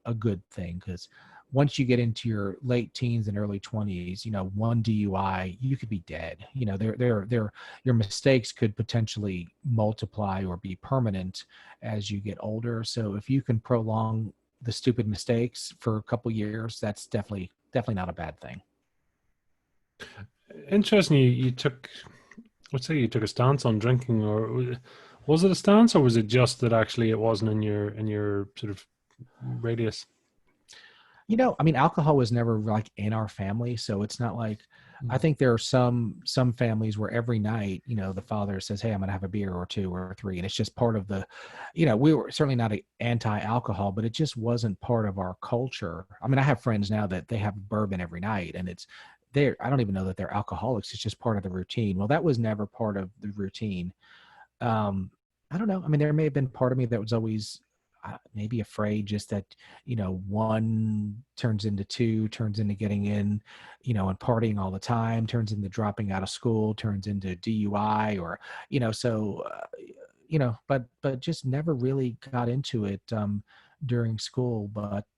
a good thing, because once you get into your late teens and early 20s, one DUI, you could be dead. Your mistakes could potentially multiply or be permanent as you get older. So if you can prolong the stupid mistakes for a couple years, that's definitely not a bad thing. Interesting. You took, let's say, you took a stance on drinking, or was it a stance, or was it just that actually it wasn't in your sort of radius? I mean, alcohol was never like in our family, so it's not like, I Mm. think there are some families where every night, the father says, "Hey, I'm going to have a beer or two or three," and it's just part of the, we were certainly not anti-alcohol, but it just wasn't part of our culture. I mean, I have friends now that they have bourbon every night, and I don't even know that they're alcoholics. It's just part of the routine. Well, that was never part of the routine. I don't know. I mean, there may have been part of me that was always maybe afraid, just that, one turns into two, turns into getting in, and partying all the time, turns into dropping out of school, turns into DUI, or, so, but just never really got into it during school.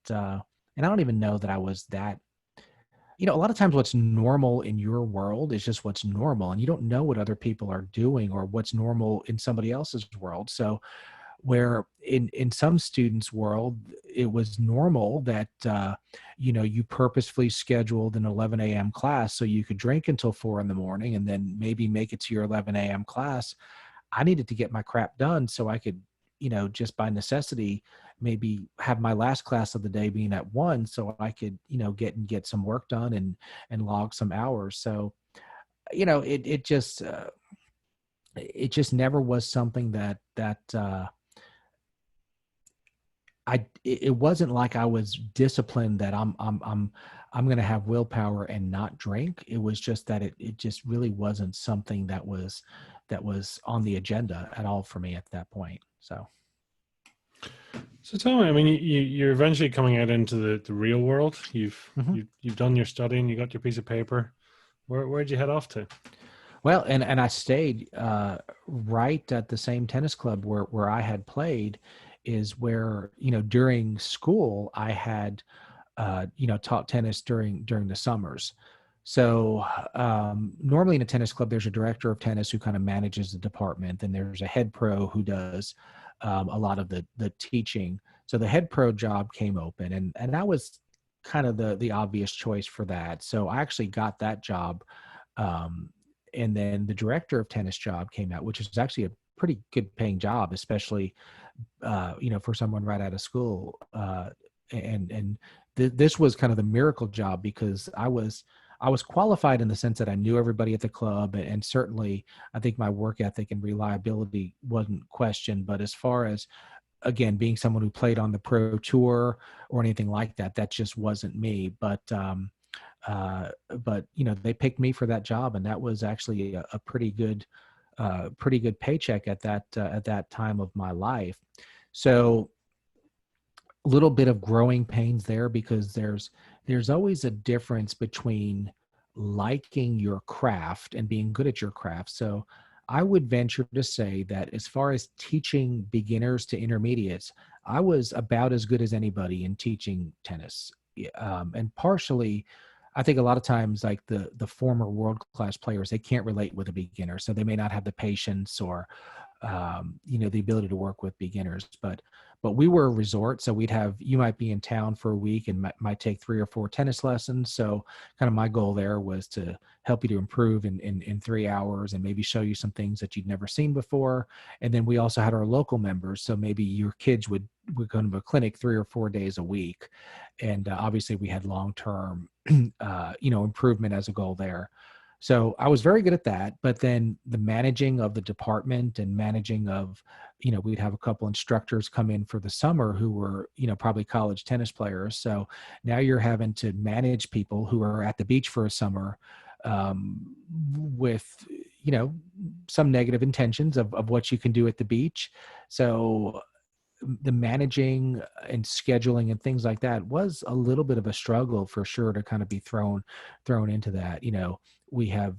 And I don't even know that I was that. A lot of times what's normal in your world is just what's normal, and you don't know what other people are doing or what's normal in somebody else's world. So where in some students' world, it was normal that you purposefully scheduled an 11 a.m. class so you could drink until 4 in the morning and then maybe make it to your 11 a.m. class. I needed to get my crap done so I could, just by necessity, maybe have my last class of the day being at 1, so I could, get some work done and log some hours. So, it just never was something that it wasn't like I was disciplined that I'm going to have willpower and not drink. It was just that it just really wasn't something that was on the agenda at all for me at that point. So tell me, I mean, you're eventually coming out into the real world. Mhm. You've done your studying, you got your piece of paper. Where'd you head off to? Well, and I stayed right at the same tennis club where I had played, is where, during school I had taught tennis during the summers. So normally in a tennis club, there's a director of tennis who kind of manages the department, and there's a head pro who does a lot of the teaching. So the head pro job came open, and I was kind of the obvious choice for that. So I actually got that job. Um, and then the director of tennis job came out, which is actually a pretty good paying job, especially for someone right out of school. And this was kind of the miracle job, because I was qualified in the sense that I knew everybody at the club, and certainly I think my work ethic and reliability wasn't questioned. But as far as, again, being someone who played on the pro tour or anything like that, that just wasn't me. But they picked me for that job, and that was actually a pretty good paycheck at that time of my life. So a little bit of growing pains there, because there's always a difference between liking your craft and being good at your craft. So I would venture to say that as far as teaching beginners to intermediates, I was about as good as anybody in teaching tennis. And partially, I think a lot of times, like the former world class players, they can't relate with a beginner, so they may not have the patience, or the ability to work with beginners. But we were a resort, so you might be in town for a week and might take 3 or 4 tennis lessons. So kind of my goal there was to help you to improve in 3 hours and maybe show you some things that you'd never seen before. And then we also had our local members. So maybe your kids would go to a clinic 3 or 4 days a week. And obviously we had long-term, improvement as a goal there. So I was very good at that, but then the managing of the department and managing of, we'd have a couple instructors come in for the summer who were, probably college tennis players. So now you're having to manage people who are at the beach for a summer, with, some negative intentions of what you can do at the beach. So the managing and scheduling and things like that was a little bit of a struggle for sure to kind of be thrown into that. We have,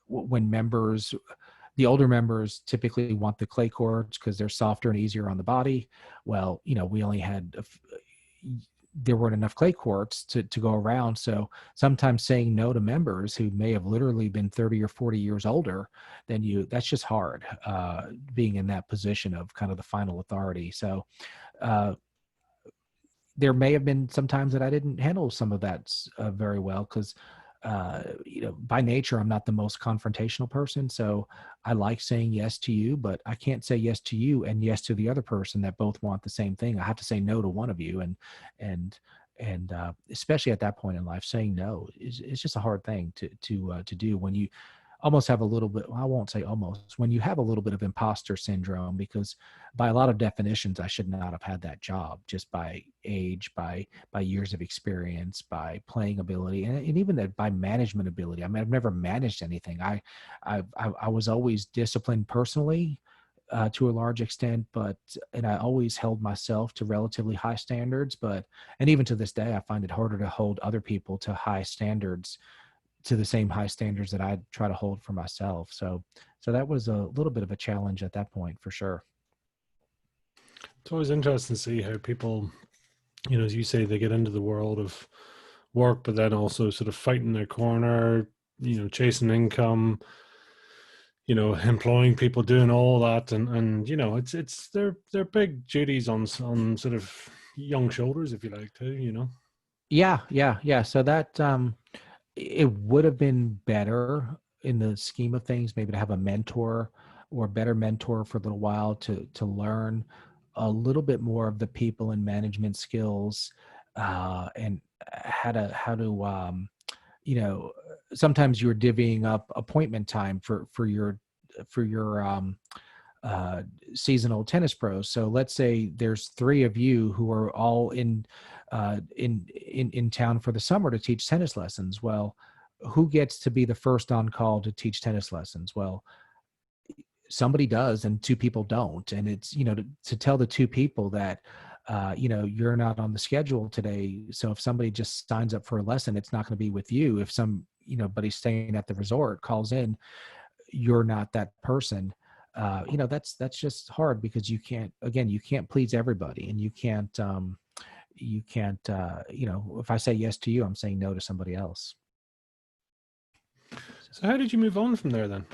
when the older members typically want the clay courts because they're softer and easier on the body. Well, we only had there weren't enough clay courts to go around. So sometimes saying no to members who may have literally been 30 or 40 years older than you, that's just hard, being in that position of kind of the final authority. So there may have been some times that I didn't handle some of that very well because, by nature, I'm not the most confrontational person. So I like saying yes to you, but I can't say yes to you and yes to the other person that both want the same thing. I have to say no to one of you. And especially at that point in life, saying no is just a hard thing to do when you almost have a little bit, well, I won't say almost, when you have a little bit of imposter syndrome, because by a lot of definitions, I should not have had that job just by age, by years of experience, by playing ability, and even that by management ability. I mean, I've never managed anything. I was always disciplined personally, to a large extent, and I always held myself to relatively high standards, and even to this day, I find it harder to hold other people to high standards, to the same high standards that I try to hold for myself. So that was a little bit of a challenge at that point for sure. It's always interesting to see how people, as you say, they get into the world of work, but then also sort of fighting their corner, chasing income, employing people, doing all that, and it's they're big duties on sort of young shoulders, if you like to. Yeah. So that it would have been better in the scheme of things, maybe to have a mentor or a better mentor for a little while to learn a little bit more of the people and management skills, and how to sometimes you're divvying up appointment time for your seasonal tennis pros. So let's say there's 3 of you who are all in town for the summer to teach tennis lessons. Well, who gets to be the first on call to teach tennis lessons? Well, somebody does and 2 people don't. And it's, to tell the 2 people that, you're not on the schedule today. So if somebody just signs up for a lesson, it's not going to be with you. If somebody staying at the resort calls in, you're not that person. That's just hard because you can't please everybody, and you can't, if I say yes to you, I'm saying no to somebody else. So how did you move on from there then?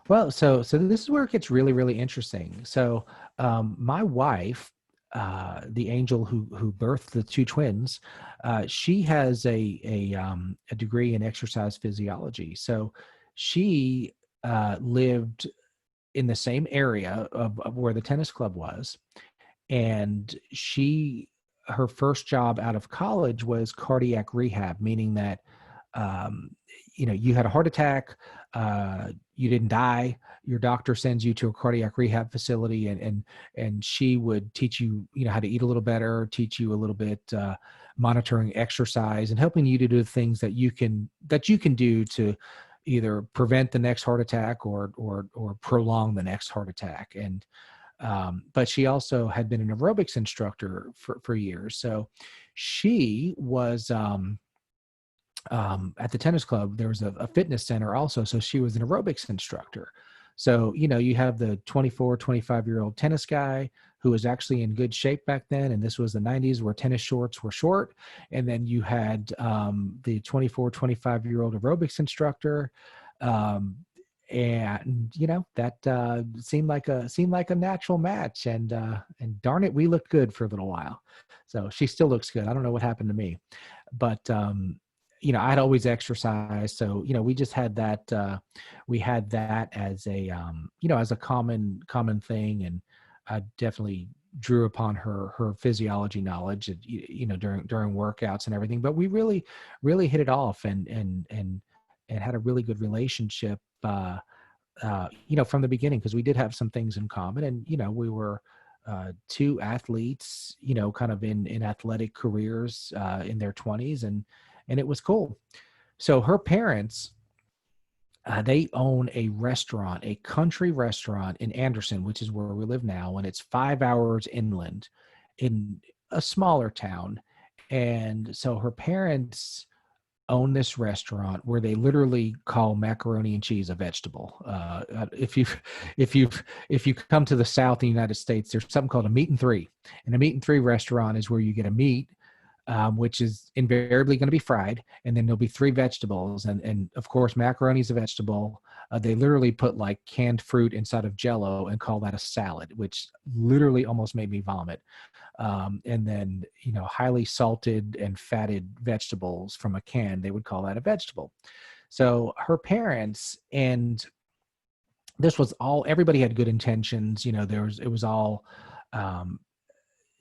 Well, so this is where it gets really, really interesting. So my wife, the angel who birthed the 2 twins, she has a degree in exercise physiology. So she lived in the same area of where the tennis club was. And her first job out of college was cardiac rehab, meaning that, you had a heart attack, you didn't die, your doctor sends you to a cardiac rehab facility, and she would teach you, how to eat a little better, teach you a little bit, monitoring exercise and helping you to do things that you can do to either prevent the next heart attack or prolong the next heart attack. And but she also had been an aerobics instructor for years. So she was at the tennis club, there was a fitness center also. So she was an aerobics instructor. So, you have the 24, 25-year-old tennis guy who was actually in good shape back then. And this was the 90s where tennis shorts were short. And then you had the 24, 25-year-old aerobics instructor. and that seemed like a natural match, and darn it, we looked good for a little while. So she still looks good. I don't know what happened to me, but I'd always exercise, so we just had that. We had that as a as a common thing, and I definitely drew upon her physiology knowledge, during workouts and everything. But we really hit it off, and had a really good relationship. From the beginning, because we did have some things in common, and we were two athletes, kind of in athletic careers in their 20s, and it was cool. So her parents, they own a restaurant, a country restaurant in Anderson, which is where we live now, and it's 5 hours inland in a smaller town. And so her parents own this restaurant where they literally call macaroni and cheese a vegetable. If you come to the South of the United States, there's something called a meat and three, and a meat and three restaurant is where you get a meat, which is invariably going to be fried, and then there'll be three vegetables, and of course macaroni is a vegetable. They literally put like canned fruit inside of Jello and call that a salad, which literally almost made me vomit. And then highly salted and fatted vegetables from a can, they would call that a vegetable. So her parents, and this was all, everybody had good intentions, it was all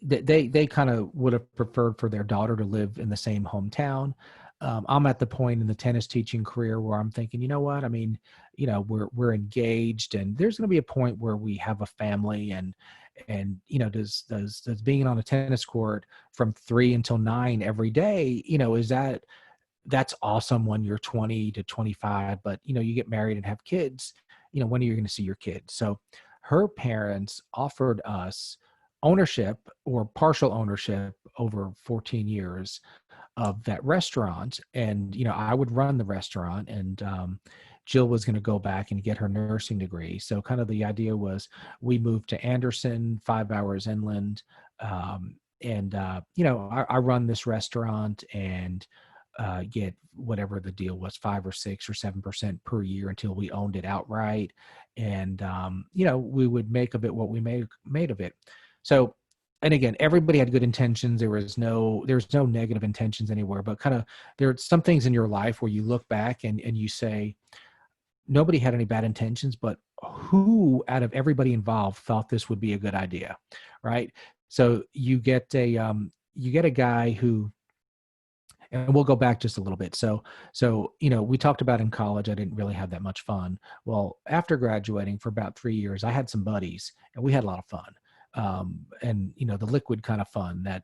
they kind of would have preferred for their daughter to live in the same hometown. I'm at the point in the tennis teaching career where I'm thinking, you know what? I mean, we're engaged, and there's going to be a point where we have a family, and does being on a tennis court from 3 until 9 every day, that's awesome when you're 20 to 25, but you get married and have kids, when are you going to see your kids? So her parents offered us ownership or partial ownership over 14 years of that restaurant. And, I would run the restaurant, and Jill was going to go back and get her nursing degree. So kind of the idea was we moved to Anderson, 5 hours inland. I run this restaurant and get whatever the deal was, 5 or 6 or 7% per year until we owned it outright. And, we would make of it what we made of it. So, and again, everybody had good intentions. There's no negative intentions anywhere, but kind of there are some things in your life where you look back and you say, nobody had any bad intentions, but who out of everybody involved thought this would be a good idea, right? So you get a guy who, and we'll go back just a little bit. So we talked about in college, I didn't really have that much fun. Well, after graduating for about 3 years, I had some buddies, and we had a lot of fun. And the liquid kind of fun that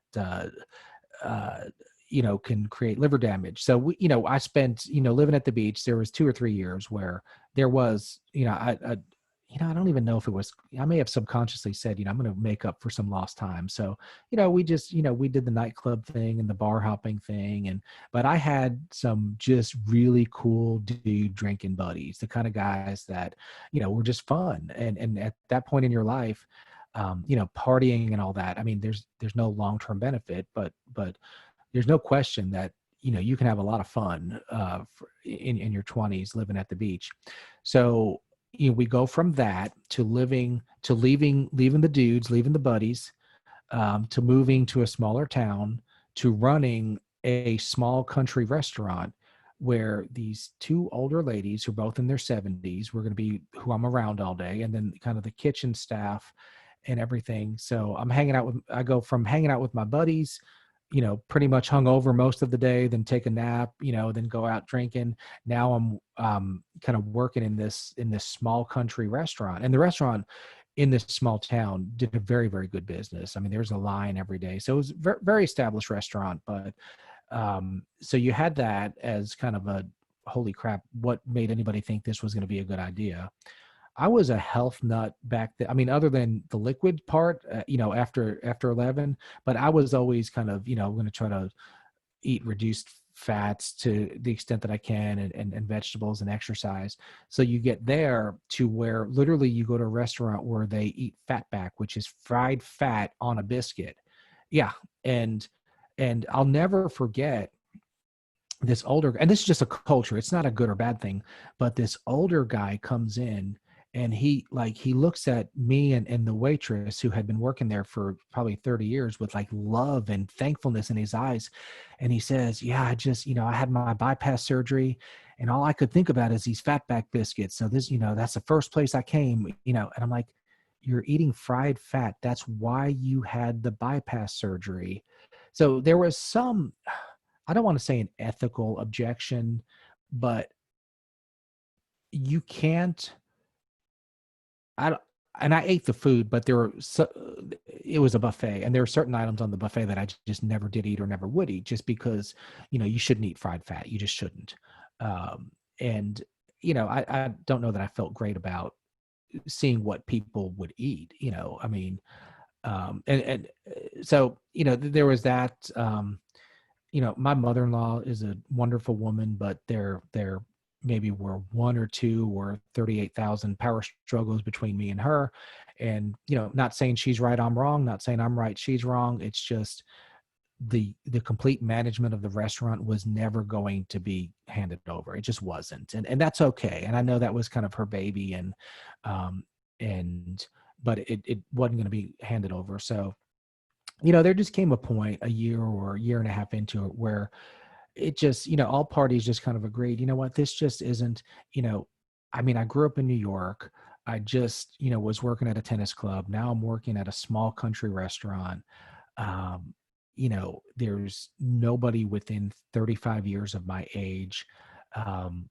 can create liver damage. So I spent living at the beach. There was 2 or 3 years where there was I don't even know if it was, I may have subconsciously said, I'm going to make up for some lost time. So we just we did the nightclub thing and the bar hopping thing, but I had some just really cool dude drinking buddies, the kind of guys that were just fun. And at that point in your life, partying and all that, I mean, there's no long-term benefit, but there's no question that you can have a lot of fun in your 20s living at the beach. So we go from that to leaving the dudes, leaving the buddies, to moving to a smaller town, to running a small country restaurant where these 2 older ladies who are both in their 70s were going to be who I'm around all day, and then kind of the kitchen staff and everything. So I go from hanging out with my buddies, pretty much hung over most of the day, then take a nap, then go out drinking. Now I'm kind of working in this small country restaurant, and the restaurant in this small town did a very, very good business. I mean, there's a line every day. So it was a very, very established restaurant, but so you had that as kind of a, holy crap, what made anybody think this was going to be a good idea? I was a health nut back then. I mean, other than the liquid part, after 11, but I was always kind of, going to try to eat reduced fats to the extent that I can, and vegetables and exercise. So you get there to where literally you go to a restaurant where they eat fatback, which is fried fat on a biscuit. Yeah. And I'll never forget this older, and this is just a culture, it's not a good or bad thing, but this older guy comes in, and he looks at me and the waitress who had been working there for probably 30 years with like love and thankfulness in his eyes. And he says, yeah, I just, I had my bypass surgery, and all I could think about is these fatback biscuits. So this, that's the first place I came, and I'm like, you're eating fried fat. That's why you had the bypass surgery. So there was some, I don't want to say an ethical objection, but you can't. I don't, and I ate the food, but it was a buffet, and there were certain items on the buffet that I just never did eat or never would eat, just because you shouldn't eat fried fat. You just shouldn't. Um, and I don't know that I felt great about seeing what people would eat. I mean, so there was that. My mother-in-law is a wonderful woman, but there maybe were one or two or 38,000 power struggles between me and her. And, not saying she's right, I'm wrong, not saying I'm right, she's wrong. It's just the complete management of the restaurant was never going to be handed over. It just wasn't. And that's okay. And I know that was kind of her baby, um, and, but it wasn't going to be handed over. So, there just came a point a year or a year and a half into it where it just, all parties just kind of agreed, what, this just isn't, you know, I mean, I grew up in New York. I just, was working at a tennis club. Now I'm working at a small country restaurant. Um, there's nobody within 35 years of my age. Um,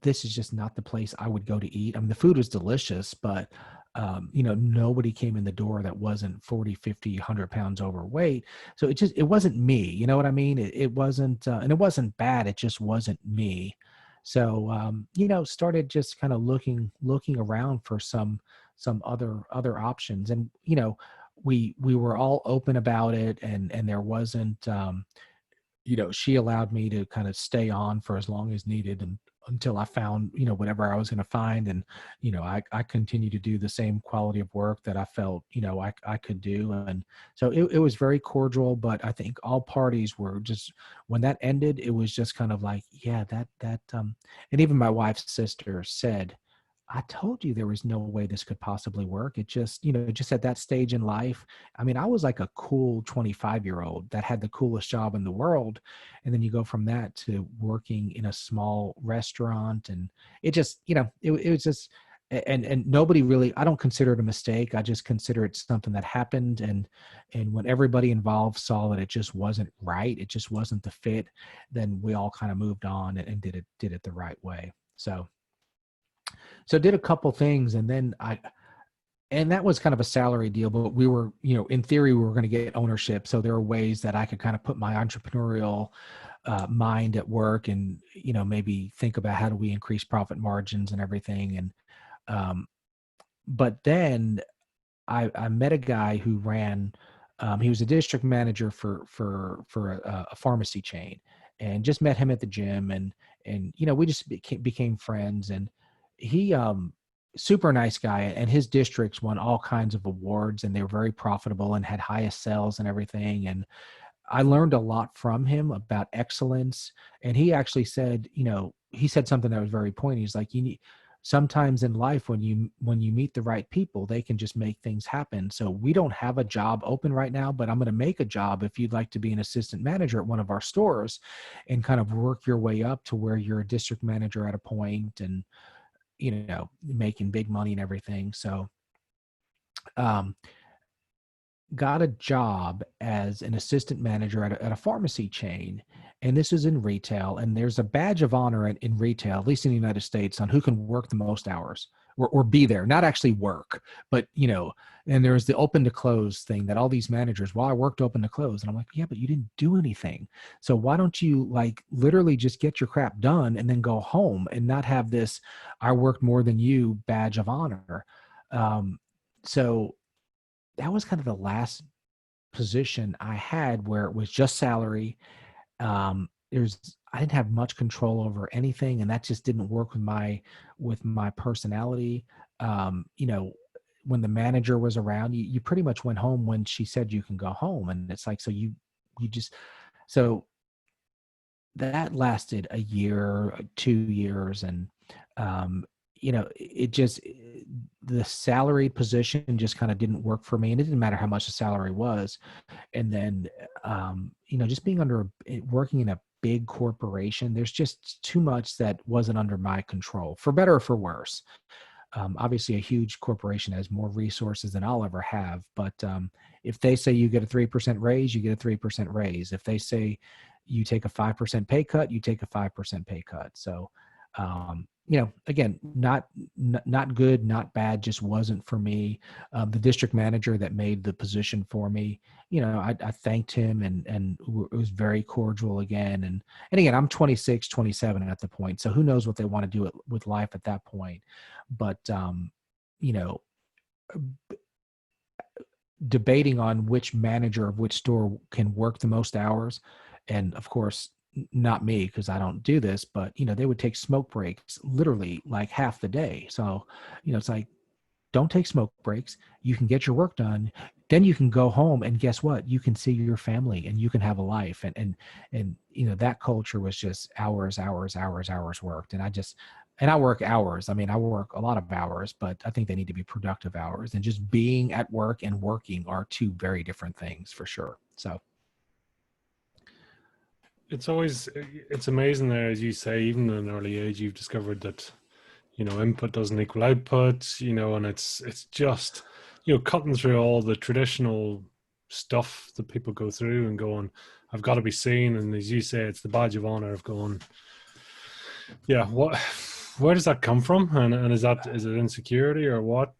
this is just not the place I would go to eat. I mean, the food was delicious, but, nobody came in the door that wasn't 40, 50, 100 pounds overweight. So it wasn't me, you know what I mean? It wasn't, and it wasn't bad. It just wasn't me. So, started just kind of looking around for some other options. And, we were all open about it, and there wasn't, she allowed me to kind of stay on for as long as needed, and until I found, whatever I was going to find. And, I continue to do the same quality of work that I felt, I could do. And so it was very cordial, but I think all parties were just, when that ended, it was just kind of like, yeah, and even my wife's sister said, I told you there was no way this could possibly work. It just, just at that stage in life. I mean, I was like a cool 25-year-old that had the coolest job in the world. And then you go from that to working in a small restaurant. And it just, it was just, and nobody really, I don't consider it a mistake. I just consider it something that happened. And when everybody involved saw that it just wasn't right, it just wasn't the fit, then we all kind of moved on and did it the right way. So did a couple things, and then and that was kind of a salary deal, but we were, in theory, we were going to get ownership. So there are ways that I could kind of put my entrepreneurial mind at work, and, maybe think about how do we increase profit margins and everything. And, but then I met a guy who ran, he was a district manager for a pharmacy chain, and just met him at the gym. And, we just became friends. And he, super nice guy, and his districts won all kinds of awards, and they were very profitable and had highest sales and everything. And I learned a lot from him about excellence. And he actually said, he said something that was very poignant. He's like, you need, sometimes in life, when you meet the right people, they can just make things happen. So we don't have a job open right now, but I'm going to make a job if you'd like to be an assistant manager at one of our stores, and kind of work your way up to where you're a district manager at a point, and, making big money and everything. So, um, got a job as an assistant manager at a pharmacy chain. And this is in retail. And there's a badge of honor in retail, at least in the United States, on who can work the most hours, or be there, not actually work, but, and there's the open to close thing that all these managers, well, I worked open to close. And I'm like, yeah, but you didn't do anything. So why don't you, like, literally just get your crap done and then go home, and not have this, I worked more than you badge of honor. Um, so that was kind of the last position I had where it was just salary. I didn't have much control over anything, and that just didn't work with my personality. When the manager was around, you pretty much went home when she said you can go home. And it's like, so you just, so that lasted a year, 2 years, and um, it just the salary position just kind of didn't work for me, and it didn't matter how much the salary was. And then just being working in a big corporation, there's just too much that wasn't under my control, for better or for worse. Obviously, a huge corporation has more resources than I'll ever have. But if they say you get a 3% raise, you get a 3% raise. If they say you take a 5% pay cut, you take a 5% pay cut. So, again, not good, not bad, just wasn't for me. The district manager that made the position for me, I thanked him, and it was very cordial again. And again, I'm 26, 27 at the point. So who knows what they want to do with life at that point. But, you know, debating on which manager of which store can work the most hours. And of course, not me, because I don't do this, but, they would take smoke breaks literally like half the day. So, it's like, don't take smoke breaks. You can get your work done. Then you can go home, and guess what? You can see your family and you can have a life. And that culture was just hours, hours, hours, hours worked. And I work hours. I mean, I work a lot of hours, but I think they need to be productive hours. And just being at work and working are two very different things, for sure. So It's amazing there, as you say, even at an early age, you've discovered that, input doesn't equal output, and it's just, cutting through all the traditional stuff that people go through and going, I've got to be seen. And as you say, it's the badge of honor of going, yeah, where does that come from? And is it insecurity or what?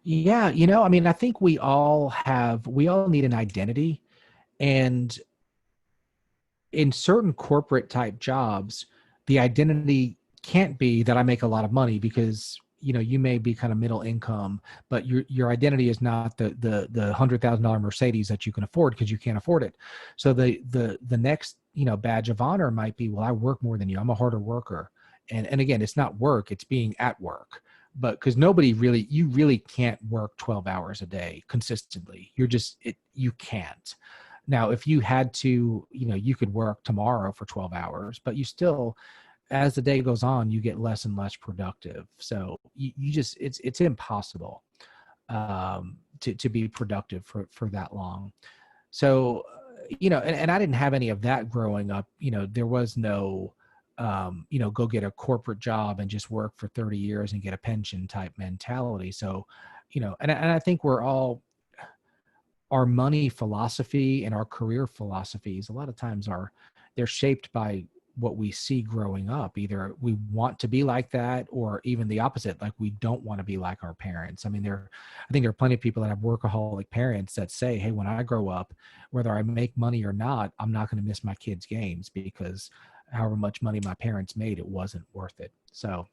yeah, I mean, I think we all need an identity. And in certain corporate type jobs, the identity can't be that I make a lot of money, because you may be kind of middle income, but your identity is not the $100,000 Mercedes that you can afford, because you can't afford it. So the next badge of honor might be, well, I work more than you. I'm a harder worker. And again, it's not work, it's being at work. But because you really can't work 12 hours a day consistently. You can't. Now, if you had to, you could work tomorrow for 12 hours, but you still, as the day goes on, you get less and less productive. So it's impossible to be productive for that long. So, and I didn't have any of that growing up. There was no, go get a corporate job and just work for 30 years and get a pension type mentality. So, and I think our money philosophy and our career philosophies, a lot of times they're shaped by what we see growing up. Either we want to be like that, or even the opposite, like we don't want to be like our parents. I mean, I think there are plenty of people that have workaholic parents that say, hey, when I grow up, whether I make money or not, I'm not going to miss my kids' games, because however much money my parents made, it wasn't worth it. So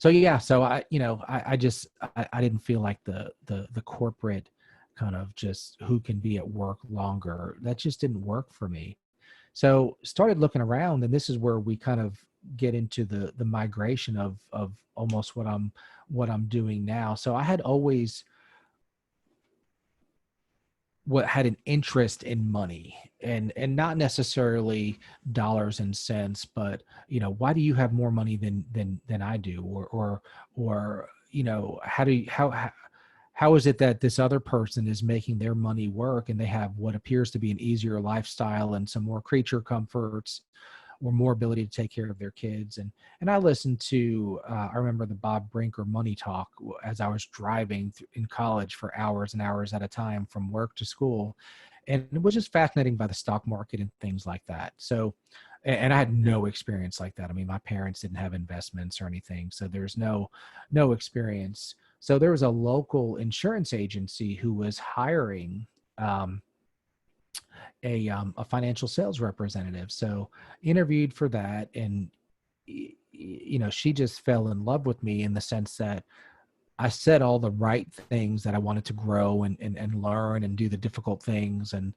yeah, so I didn't feel like the corporate kind of just who can be at work longer, that just didn't work for me. So started looking around, and this is where we kind of get into the migration of almost what I'm doing now. So I had always had an interest in money, and not necessarily dollars and cents, but why do you have more money than I do, or how is it that this other person is making their money work and they have what appears to be an easier lifestyle and some more creature comforts, or more ability to take care of their kids? And I listened to, I remember the Bob Brinker Money Talk as I was driving in college for hours and hours at a time from work to school. And it was just fascinating by the stock market and things like that. So, and I had no experience like that. I mean, my parents didn't have investments or anything, so there's no experience. So there was a local insurance agency who was hiring a financial sales representative. So interviewed for that, and she just fell in love with me in the sense that I said all the right things, that I wanted to grow and learn and do the difficult things and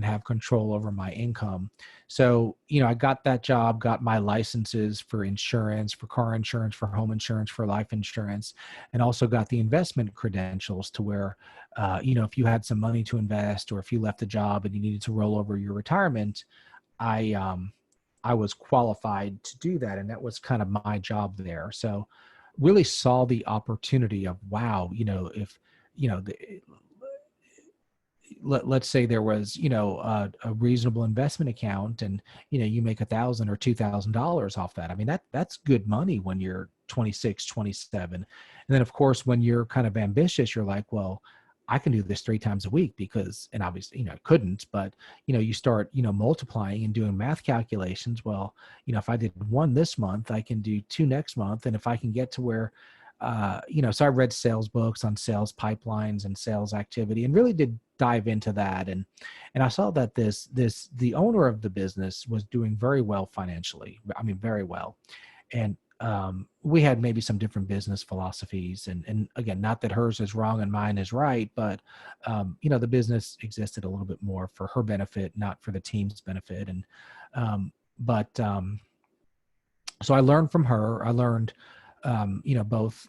have control over my income. So, I got that job, got my licenses for insurance, for car insurance, for home insurance, for life insurance, and also got the investment credentials to where, if you had some money to invest, or if you left the job and you needed to roll over your retirement, I was qualified to do that, and that was kind of my job there. So really saw the opportunity of, wow, if you know the, let's say there was a reasonable investment account, and you make $1,000 or $2,000 off that. I mean, that's good money when you're 26, 27. And then of course when you're kind of ambitious, you're like, well, I can do this 3 times a week, because, and obviously I couldn't, but you start multiplying and doing math calculations. Well, if I did 1 this month, I can do 2 next month. And if I can get to where so I read sales books on sales pipelines and sales activity, and really did dive into that. And I saw that the owner of the business was doing very well financially. I mean, very well. And we had maybe some different business philosophies, and again, not that hers is wrong and mine is right, but the business existed a little bit more for her benefit, not for the team's benefit. And but so I learned from her. I learned both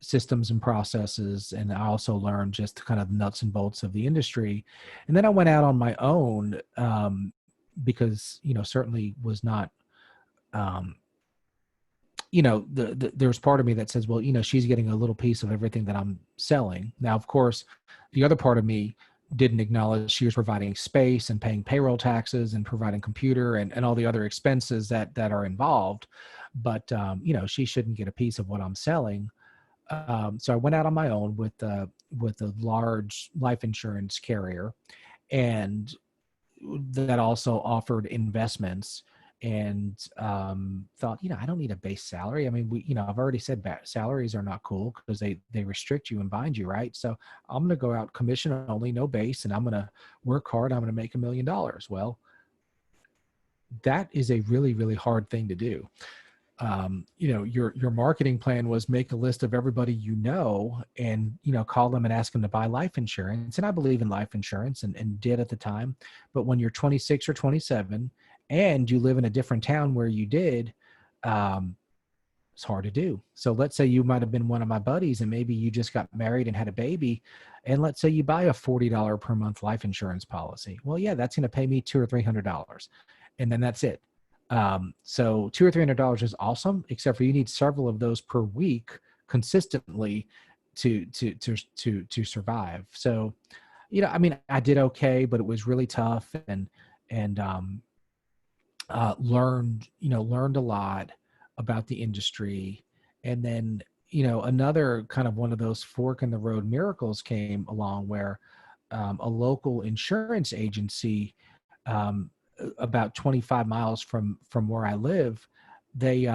systems and processes, and I also learned just kind of nuts and bolts of the industry. And then I went out on my own, because certainly was not there's part of me that says, well, she's getting a little piece of everything that I'm selling. Now, of course, the other part of me didn't acknowledge she was providing space and paying payroll taxes and providing computer and all the other expenses that are involved. But, she shouldn't get a piece of what I'm selling. So I went out on my own with a large life insurance carrier, and that also offered investments, and thought, I don't need a base salary. I mean, I've already said salaries are not cool because they restrict you and bind you, right? So I'm going to go out commission only, no base, and I'm going to work hard. I'm going to make $1 million. Well, that is a really, really hard thing to do. Your marketing plan was make a list of everybody and call them and ask them to buy life insurance. And I believe in life insurance and did at the time. But when you're 26 or 27 and you live in a different town where you did, it's hard to do. So let's say you might have been one of my buddies, and maybe you just got married and had a baby, and let's say you buy a $40 per month life insurance policy. Well, yeah, that's going to pay me $200 or $300, and then that's it. So $200 or $300 is awesome, except for you need several of those per week consistently to survive. So, I mean, I did okay, but it was really tough, and learned a lot about the industry. And then, another kind of one of those fork in the road miracles came along, where a local insurance agency, about 25 miles from where I live, they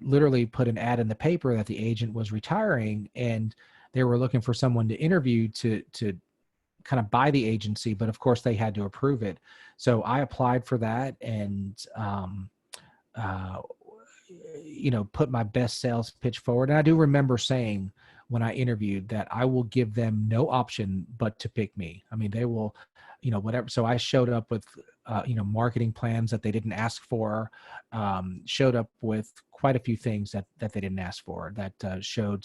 literally put an ad in the paper that the agent was retiring, and they were looking for someone to interview to kind of buy the agency, but of course they had to approve it. So I applied for that, and put my best sales pitch forward. And I do remember saying when I interviewed that I will give them no option but to pick me. I mean, they will, whatever. So I showed up with, marketing plans that they didn't ask for, showed up with quite a few things that they didn't ask for, that showed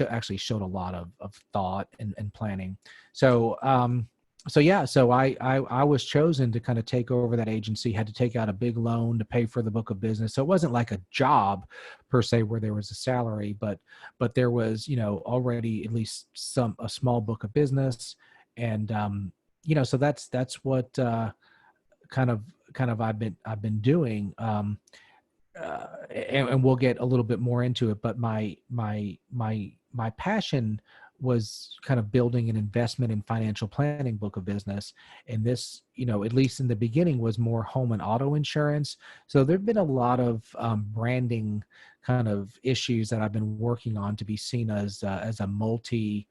actually showed a lot of thought and planning. So, so I was chosen to kind of take over that agency, had to take out a big loan to pay for the book of business. So it wasn't like a job per se where there was a salary, but there was, already at least a small book of business. And, so that's what, kind of I've been doing. And we'll get a little bit more into it, but my passion was kind of building an investment and financial planning book of business. And this, at least in the beginning, was more home and auto insurance. So there've been a lot of branding kind of issues that I've been working on to be seen as a multi,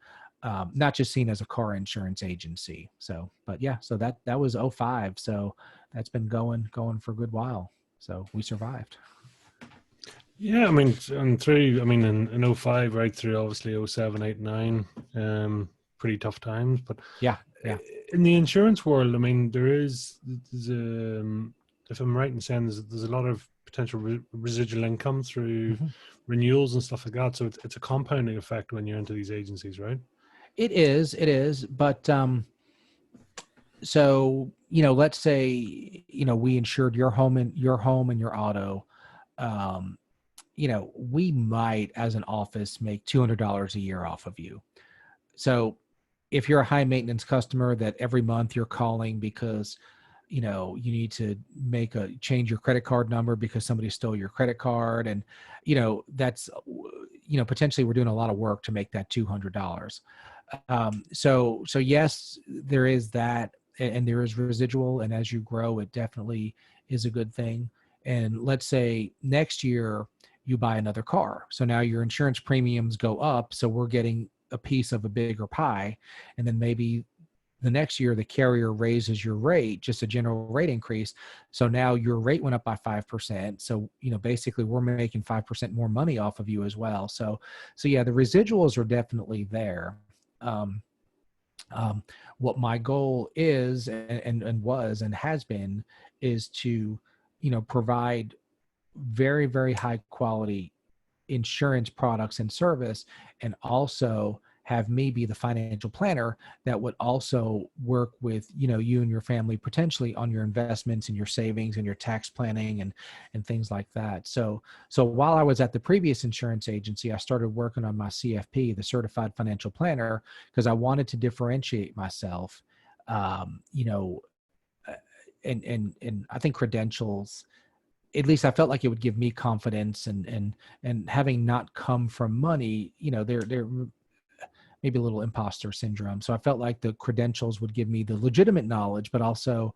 not just seen as a car insurance agency. So, but yeah, so that was '05. So that's been going for a good while. So we survived. Yeah, I mean, in '05 right through obviously '07, '08, '09, pretty tough times. But yeah. In the insurance world, I mean, there's if I'm right in saying there's a lot of potential residual income through renewals and stuff like that. So it's a compounding effect when you're into these agencies, right? It is, but So, let's say, we insured your home and your auto. Um, we might, as an office, make $200 a year off of you. So if you're a high maintenance customer that every month you're calling because you need to change your credit card number because somebody stole your credit card, and that's potentially we're doing a lot of work to make that $200. So yes, there is that, and there is residual, and as you grow it definitely is a good thing. And let's say next year you buy another car, so now your insurance premiums go up, so we're getting a piece of a bigger pie. And then maybe the next year the carrier raises your rate, just a general rate increase, so now your rate went up by 5%, so basically we're making 5% more money off of you as well. So yeah, the residuals are definitely there. um, um, what my goal is, and was and has been, is to provide very, very high quality insurance products and service, and also have me be the financial planner that would also work with you and your family potentially on your investments and your savings and your tax planning and things like that. So while I was at the previous insurance agency, I started working on my CFP, the certified financial planner, because I wanted to differentiate myself. You know and I think credentials, at least I felt like it would give me confidence, and having not come from money, they're maybe a little imposter syndrome. So I felt like the credentials would give me the legitimate knowledge, but also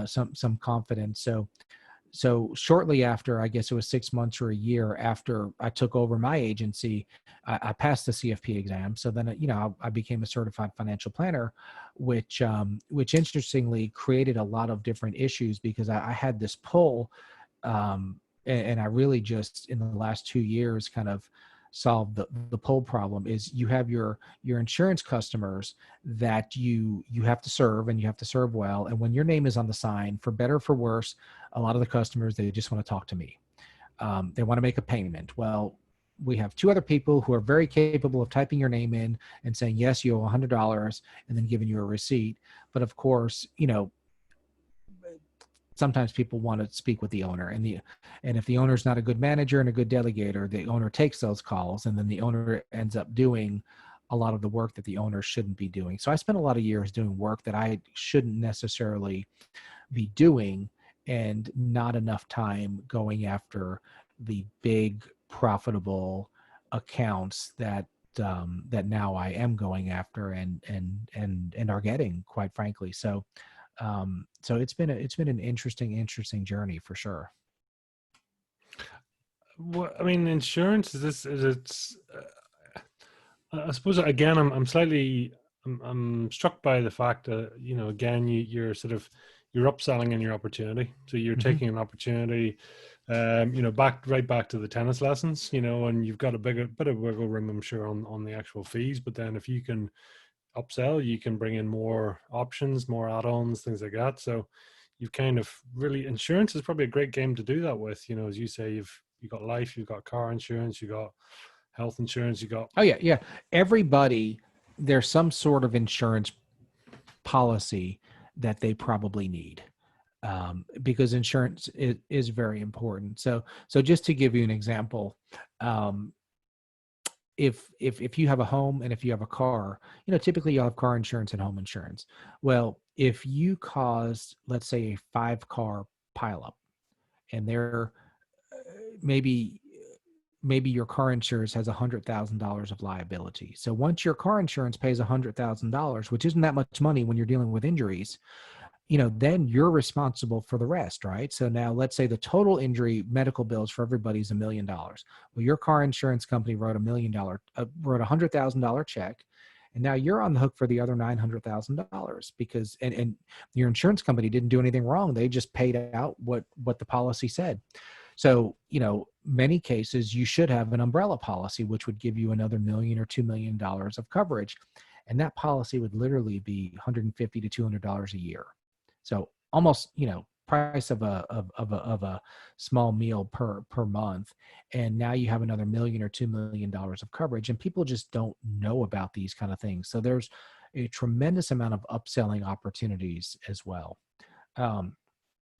some confidence. So shortly after, I guess it was 6 months or a year after I took over my agency, I passed the CFP exam. So then, I became a certified financial planner, which interestingly created a lot of different issues, because I had this pull, and I really just in the last 2 years kind of solved the pull problem. Is you have your insurance customers that you have to serve, and you have to serve well. And when your name is on the sign, for better or for worse, a lot of the customers, they just want to talk to me. They want to make a payment. Well, we have two other people who are very capable of typing your name in and saying, yes, you owe $100, and then giving you a receipt. But of course, sometimes people want to speak with the owner, and if the owner's not a good manager and a good delegator, the owner takes those calls, and then the owner ends up doing a lot of the work that the owner shouldn't be doing. So I spent a lot of years doing work that I shouldn't necessarily be doing, and not enough time going after the big profitable accounts that now I am going after, and are getting, quite frankly. So it's been an interesting journey for sure. Well, I mean, insurance is this is it's. I suppose again, I'm slightly I'm struck by the fact that again you're sort of you're upselling in your opportunity. So you're Hmm. taking an opportunity, back to the tennis lessons, and you've got a bit of wiggle room, I'm sure, on the actual fees. But then if you can upsell, you can bring in more options, more add-ons, things like that. So you've kind of really insurance is probably a great game to do that with. As you say, you've got life, you've got car insurance, you got health insurance, you got Oh yeah, yeah. Everybody, there's some sort of insurance policy that they probably need, because insurance is very important. So just to give you an example, um, if you have a home and if you have a car, typically you'll have car insurance and home insurance. Well, if you caused, let's say, a 5 car pileup, and there maybe maybe your car insurance has $100,000 of liability. So once your car insurance pays $100,000, which isn't that much money when you're dealing with injuries, then you're responsible for the rest, right? So now let's say the total injury medical bills for everybody is $1 million. Well, your car insurance company wrote wrote $100,000 check, and now you're on the hook for the other $900,000, because and your insurance company didn't do anything wrong. They just paid out what the policy said. So, many cases you should have an umbrella policy, which would give you another million or $2 million of coverage. And that policy would literally be $150 to $200 a year. So almost, price of a small meal per month. And now you have another million or $2 million of coverage, and people just don't know about these kind of things. So a tremendous amount of upselling opportunities as well. Um,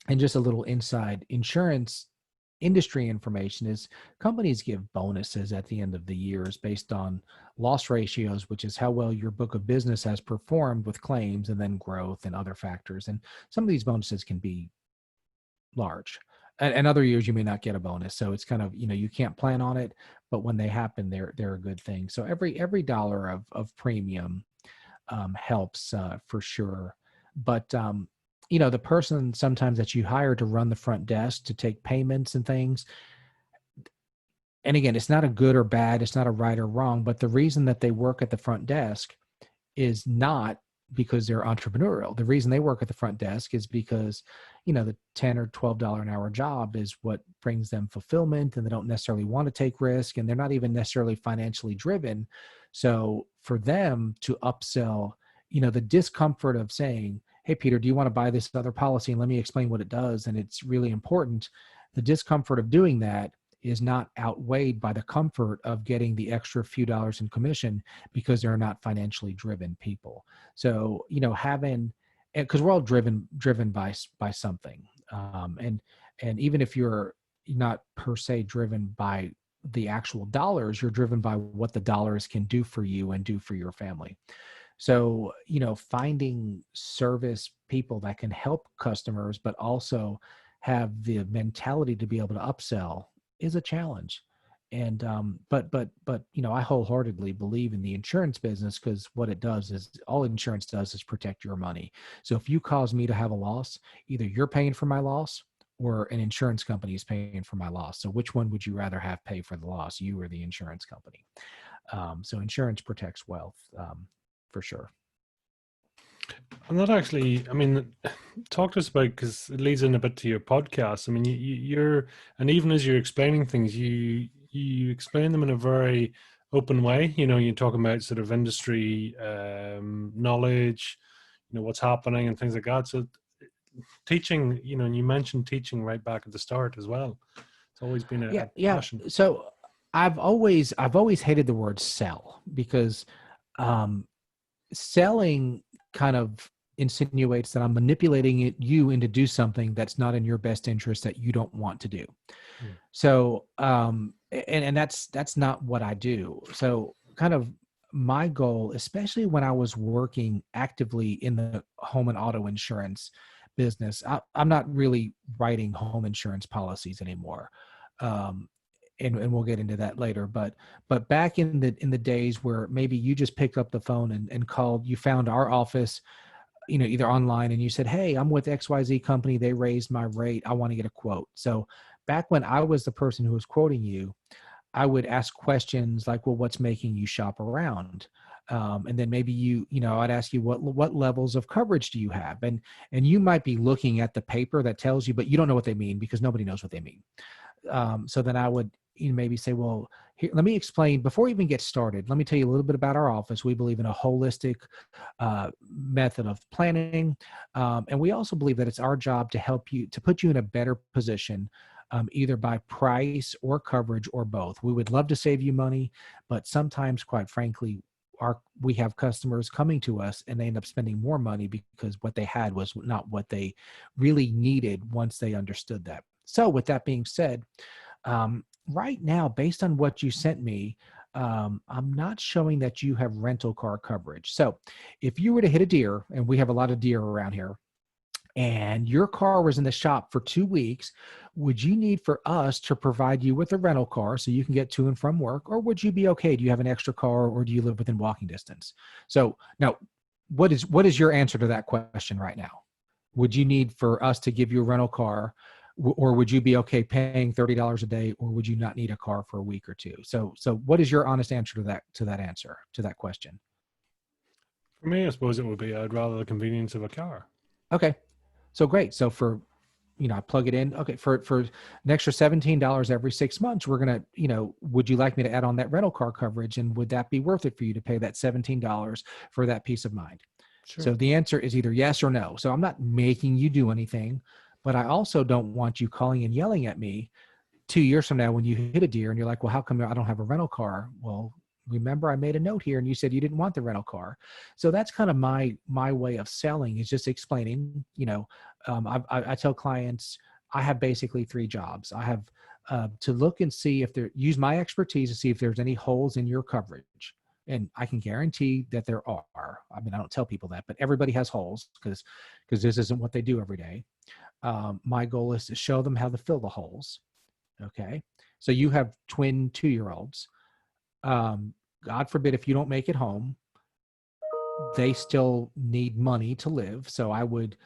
and just a little inside insurance industry information is companies give bonuses at the end of the years based on loss ratios, which is how well your book of business has performed with claims and then growth and other factors. And some of these bonuses can be large. And other years you may not get a bonus. So it's kind of, you can't plan on it, but when they happen, they're a good thing. So every dollar of premium helps for sure. But the person sometimes that you hire to run the front desk to take payments and things, and again, it's not a good or bad, it's not a right or wrong, but the reason that they work at the front desk is not because they're entrepreneurial. The reason they work at the front desk is because, the $10 or $12 an hour job is what brings them fulfillment, and they don't necessarily want to take risk, and they're not even necessarily financially driven. So for them to upsell, the discomfort of saying, hey, Peter, do you want to buy this other policy? And let me explain what it does. And it's really important. The discomfort of doing that is not outweighed by the comfort of getting the extra few dollars in commission because they're not financially driven people. So, because we're all driven by something. And even if you're not per se driven by the actual dollars, you're driven by what the dollars can do for you and do for your family. So, finding service people that can help customers, but also have the mentality to be able to upsell is a challenge. And, but, I wholeheartedly believe in the insurance business, because what it does is, all insurance does is protect your money. So if you cause me to have a loss, either you're paying for my loss or an insurance company is paying for my loss. So which one would you rather have pay for the loss, you or the insurance company? So insurance protects wealth, for sure. I'm not actually, talk to us about, because it leads in a bit to your podcast. You're, and even as you're explaining things, you explain them in a very open way. You're talking about sort of industry knowledge, what's happening and things like that. So teaching, and you mentioned teaching right back at the start as well. It's always been a passion. So I've always hated the word sell, because selling kind of insinuates that I'm manipulating you into do something that's not in your best interest, that you don't want to do. So, and that's not what I do. So kind of my goal, especially when I was working actively in the home and auto insurance business, I'm not really writing home insurance policies anymore. And we'll get into that later, but back in the days where maybe you just picked up the phone and called, you found our office, either online, and you said, hey, I'm with XYZ company, they raised my rate, I want to get a quote. So back when I was the person who was quoting you, I would ask questions like, well, what's making you shop around? And then maybe I'd ask you what levels of coverage do you have? And you might be looking at the paper that tells you, but you don't know what they mean, because nobody knows what they mean. So then I would maybe say, well, here, let me explain before we even get started. Let me tell you a little bit about our office. We believe in a holistic method of planning. And we also believe that it's our job to help you, to put you in a better position, either by price or coverage or both. We would love to save you money, but sometimes, quite frankly, we have customers coming to us and they end up spending more money because what they had was not what they really needed once they understood that. So with that being said, right now, based on what you sent me, I'm not showing that you have rental car coverage. So if you were to hit a deer, and we have a lot of deer around here, and your car was in the shop for 2 weeks, would you need for us to provide you with a rental car so you can get to and from work? Or would you be okay? Do you have an extra car, or do you live within walking distance? So now, what is your answer to that question right now? Would you need for us to give you a rental car, or would you be okay paying $30 a day, or would you not need a car for a week or two? So what is your honest answer to that question? For me, I suppose it would be, I'd rather the convenience of a car. Okay. So great. So for, I plug it in. Okay. For an extra $17 every 6 months, we're going to, would you like me to add on that rental car coverage? And would that be worth it for you to pay that $17 for that peace of mind? Sure. So the answer is either yes or no. So I'm not making you do anything, but I also don't want you calling and yelling at me 2 years from now when you hit a deer and you're like, well, how come I don't have a rental car? Well, remember I made a note here and you said you didn't want the rental car. So that's kind of my way of selling, is just explaining, I tell clients I have basically 3 jobs. I have to look and see if use my expertise to see if there's any holes in your coverage. And I can guarantee that there are. I mean, I don't tell people that, but everybody has holes because this isn't what they do every day. My goal is to show them how to fill the holes. Okay. So you have twin 2-year-olds. God forbid if you don't make it home, they still need money to live. So I would,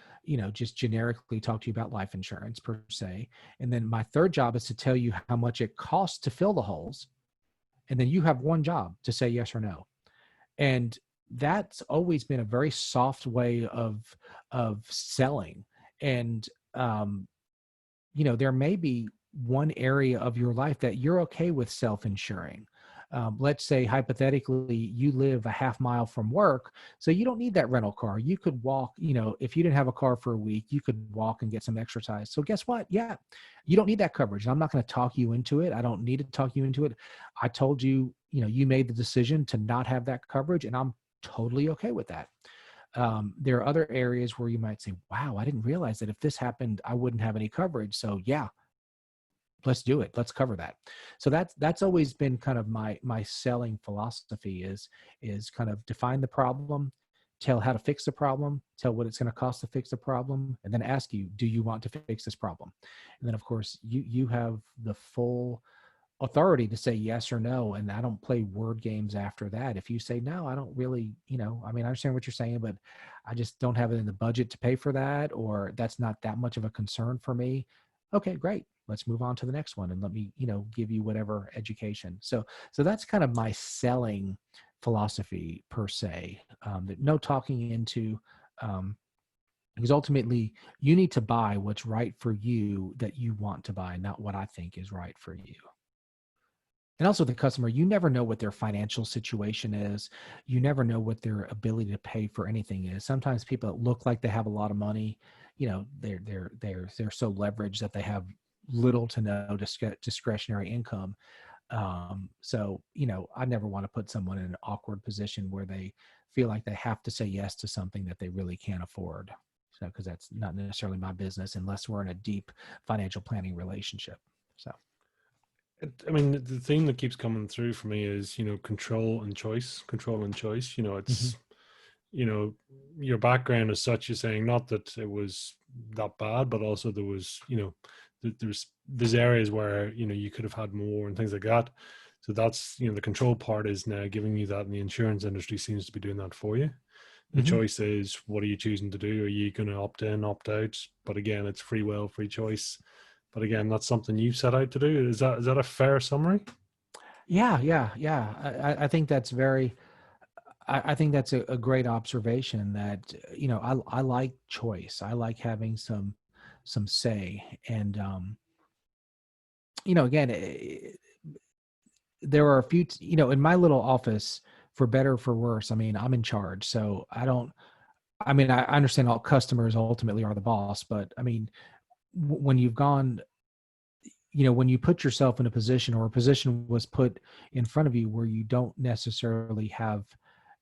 just generically talk to you about life insurance per se. And then my third job is to tell you how much it costs to fill the holes. And then you have one job to say yes or no. And that's always been a very soft way of selling. And, there may be one area of your life that you're okay with self-insuring. Let's say hypothetically you live a half mile from work, so you don't need that rental car. You could walk, if you didn't have a car for a week, you could walk and get some exercise. So guess what? Yeah, you don't need that coverage. I'm not going to talk you into it. I don't need to talk you into it. I told you, you made the decision to not have that coverage, and I'm totally okay with that. There are other areas where you might say, wow, I didn't realize that if this happened, I wouldn't have any coverage. So yeah, let's do it. Let's cover that. So that's always been kind of my selling philosophy is kind of define the problem, tell how to fix the problem, tell what it's going to cost to fix the problem, and then ask you, do you want to fix this problem? And then of course you have the full authority to say yes or no. And I don't play word games after that. If you say, no, I don't really, I understand what you're saying, but I just don't have it in the budget to pay for that, or that's not that much of a concern for me. Okay, great. Let's move on to the next one and let me, give you whatever education. So that's kind of my selling philosophy per se. No talking into, because ultimately you need to buy what's right for you that you want to buy, not what I think is right for you. And also the customer, you never know what their financial situation is. You never know what their ability to pay for anything is. Sometimes people that look like they have a lot of money, they're so leveraged that they have little to no discretionary income. So, I never want to put someone in an awkward position where they feel like they have to say yes to something that they really can't afford. So, because that's not necessarily my business unless we're in a deep financial planning relationship. So. I mean, the theme that keeps coming through for me is, control and choice, control and choice. Mm-hmm. You know, your background as such, you're saying not that it was that bad, but also there was, there's areas where, you could have had more and things like that. So that's, the control part is now giving you that, and the insurance industry seems to be doing that for you. The Mm-hmm. choice is, what are you choosing to do? Are you going to opt in, opt out? But again, it's free will, free choice. But again, that's something you set out to do. Is that a fair summary? Yeah. I think that's I think that's a great observation that, I like choice. I like having some say. And, again, there are a few, in my little office, for better or for worse, I mean, I'm in charge. So I understand all customers ultimately are the boss, but I mean, when you've gone, when you put yourself in a position, or a position was put in front of you where you don't necessarily have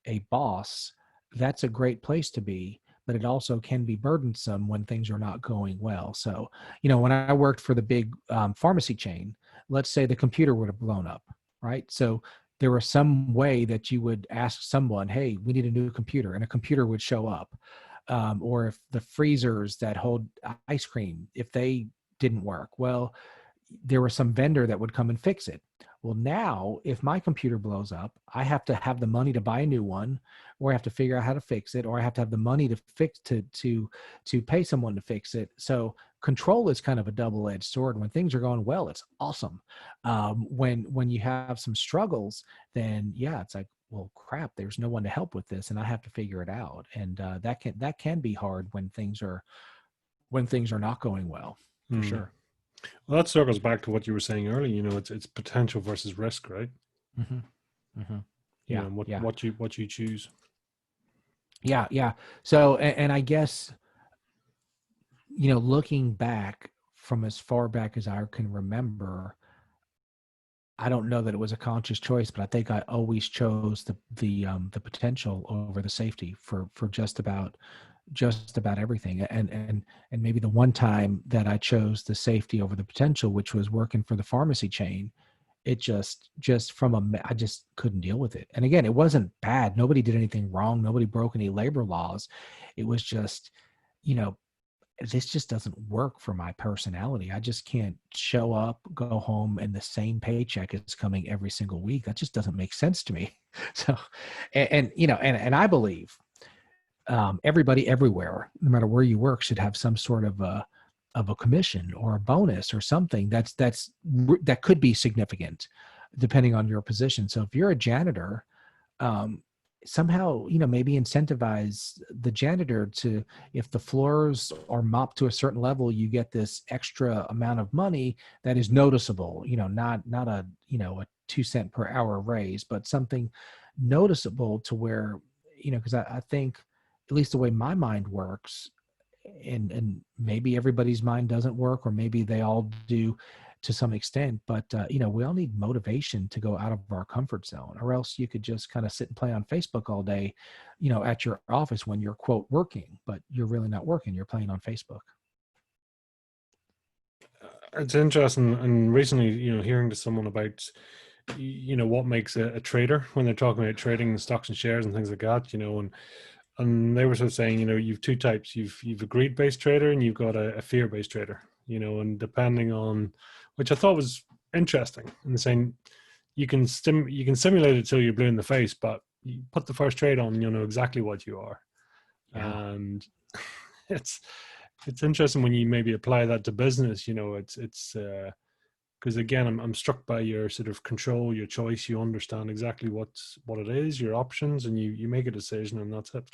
a boss, that's a great place to be, but it also can be burdensome when things are not going well. So, when I worked for the big pharmacy chain, let's say the computer would have blown up, right? So there was some way that you would ask someone, hey, we need a new computer, and a computer would show up. Or if the freezers that hold ice cream, if they didn't work, well, there was some vendor that would come and fix it. Well, now if my computer blows up, I have to have the money to buy a new one, or I have to figure out how to fix it, or I have to have the money to fix to pay someone to fix it. So control is kind of a double-edged sword. When things are going well, it's awesome. When you have some struggles, then yeah, it's like, well, crap, there's no one to help with this, and I have to figure it out. And that can be hard when things are not going well, for Hmm. sure. Well, that circles back to what you were saying earlier. It's potential versus risk, right? Hmm. Hmm. You Yeah, know, yeah, what you choose. yeah. So, and I guess, looking back from as far back as I can remember, I don't know that it was a conscious choice, but I think I always chose the potential over the safety for just about everything. And maybe the one time that I chose the safety over the potential, which was working for the pharmacy chain, it just from I just couldn't deal with it. And again, it wasn't bad. Nobody did anything wrong. Nobody broke any labor laws. It was just, you know, this just doesn't work for my personality. I just can't show up, go home, and the same paycheck is coming every single week. That just doesn't make sense to me. So, and I believe everybody everywhere, no matter where you work, should have some sort of a commission or a bonus or something that could be significant, depending on your position. So if you're a janitor, um, somehow, maybe incentivize the janitor to, if the floors are mopped to a certain level, you get this extra amount of money that is noticeable, not a, a 2 cent per hour raise, but something noticeable to where, because I think, at least the way my mind works, and maybe everybody's mind doesn't work, or maybe they all do to some extent, but we all need motivation to go out of our comfort zone, or else you could just kind of sit and play on Facebook all day, at your office when you're quote working, but you're really not working, you're playing on Facebook. It's interesting, and recently, hearing to someone about, what makes a trader when they're talking about trading stocks and shares and things like that, and they were sort of saying, you've two types. You've a greed-based trader and you've got a fear-based trader, and depending on, which I thought was interesting, and saying you can simulate it till you're blue in the face, but you put the first trade on, you'll know exactly what you are. Yeah. And it's interesting when you maybe apply that to business. It's because again, I'm struck by your sort of control, your choice. You understand exactly what it is, your options, and you make a decision, and that's it.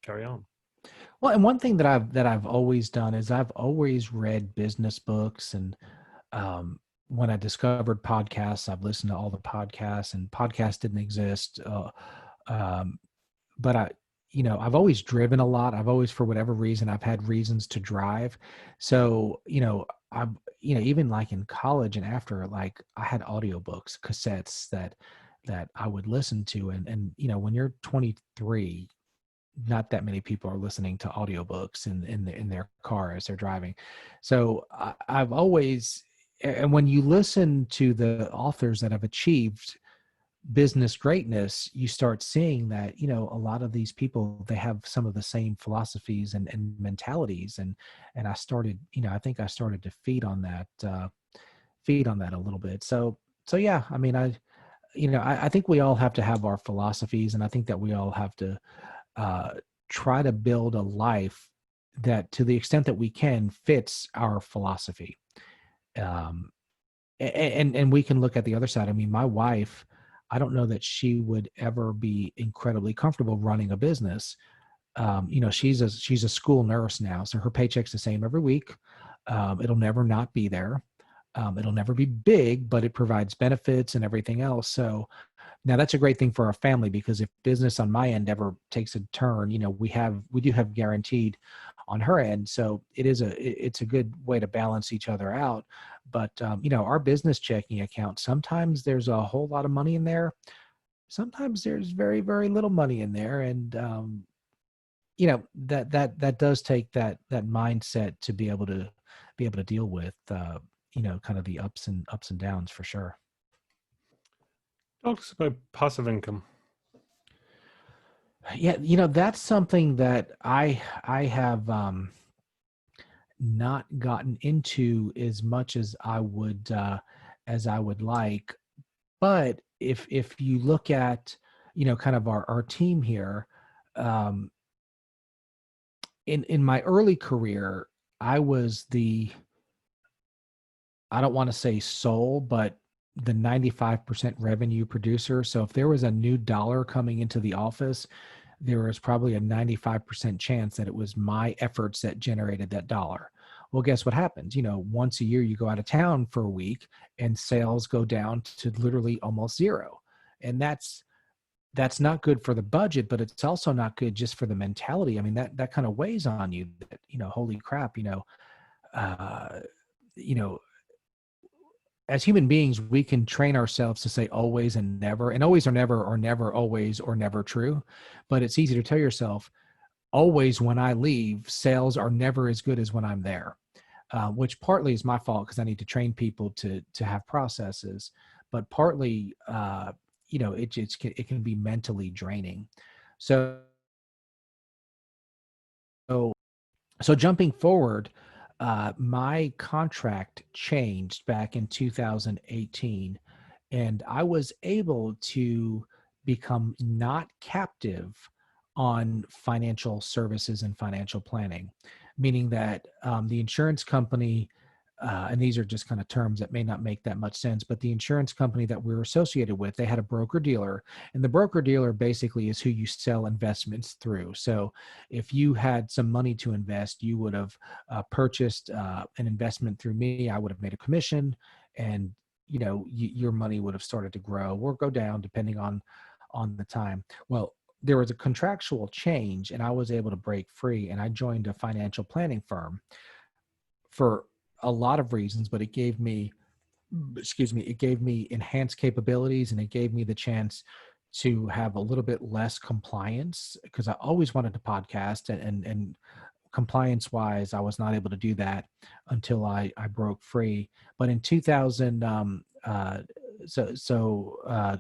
Carry on. Well, and one thing that I've always done is I've always read business books, and when I discovered podcasts, I've listened to all the podcasts, and podcasts didn't exist. Um, but I've always driven a lot. I've always, for whatever reason, I've had reasons to drive. So, I've, even like in college and after, like I had audiobooks, cassettes that I would listen to. And, when you're 23, not that many people are listening to audiobooks in their car as they're driving. So I've always, and when you listen to the authors that have achieved business greatness, you start seeing that, a lot of these people, they have some of the same philosophies and mentalities. And I started, I think I started to feed on that a little bit. So yeah, I mean, I think we all have to have our philosophies, and I think that we all have to uh, try to build a life that, to the extent that we can, fits our philosophy. Um, and we can look at the other side. I mean, my wife, I don't know that she would ever be incredibly comfortable running a business. She's a school nurse now, so her paycheck's the same every week. It'll never not be there. It'll never be big, but it provides benefits and everything else. So now that's a great thing for our family, because if business on my end ever takes a turn, we do have guaranteed on her end. So it's a good way to balance each other out. But our business checking account, sometimes there's a whole lot of money in there. Sometimes there's very, very little money in there. And that does take that mindset to be able to deal with kind of the ups and downs, for sure. Talk to us about passive income. Yeah, that's something that I have not gotten into as much as I would like. But if you look at, kind of our team here, um, in my early career, I was I don't want to say sole, but the 95% revenue producer. So if there was a new dollar coming into the office, there was probably a 95% chance that it was my efforts that generated that dollar. Well, guess what happens? Once a year you go out of town for a week and sales go down to literally almost zero. And that's not good for the budget, but it's also not good just for the mentality. I mean, that kind of weighs on you that, holy crap, uh, you know, as human beings, we can train ourselves to say always and always or never always or never true. But it's easy to tell yourself, always when I leave, sales are never as good as when I'm there, which partly is my fault because I need to train people to have processes, but partly, it can be mentally draining. So so jumping forward, my contract changed back in 2018, and I was able to become not captive on financial services and financial planning, meaning that the insurance company, and these are just kind of terms that may not make that much sense, but the insurance company that we're associated with, they had a broker dealer, and the broker dealer basically is who you sell investments through. So if you had some money to invest, you would have purchased an investment through me. I would have made a commission, and your money would have started to grow or go down depending on the time. Well, there was a contractual change, and I was able to break free, and I joined a financial planning firm for a lot of reasons, but it gave me, it gave me enhanced capabilities, and it gave me the chance to have a little bit less compliance, because I always wanted to podcast, and compliance wise, I was not able to do that until I broke free. But in 2000, a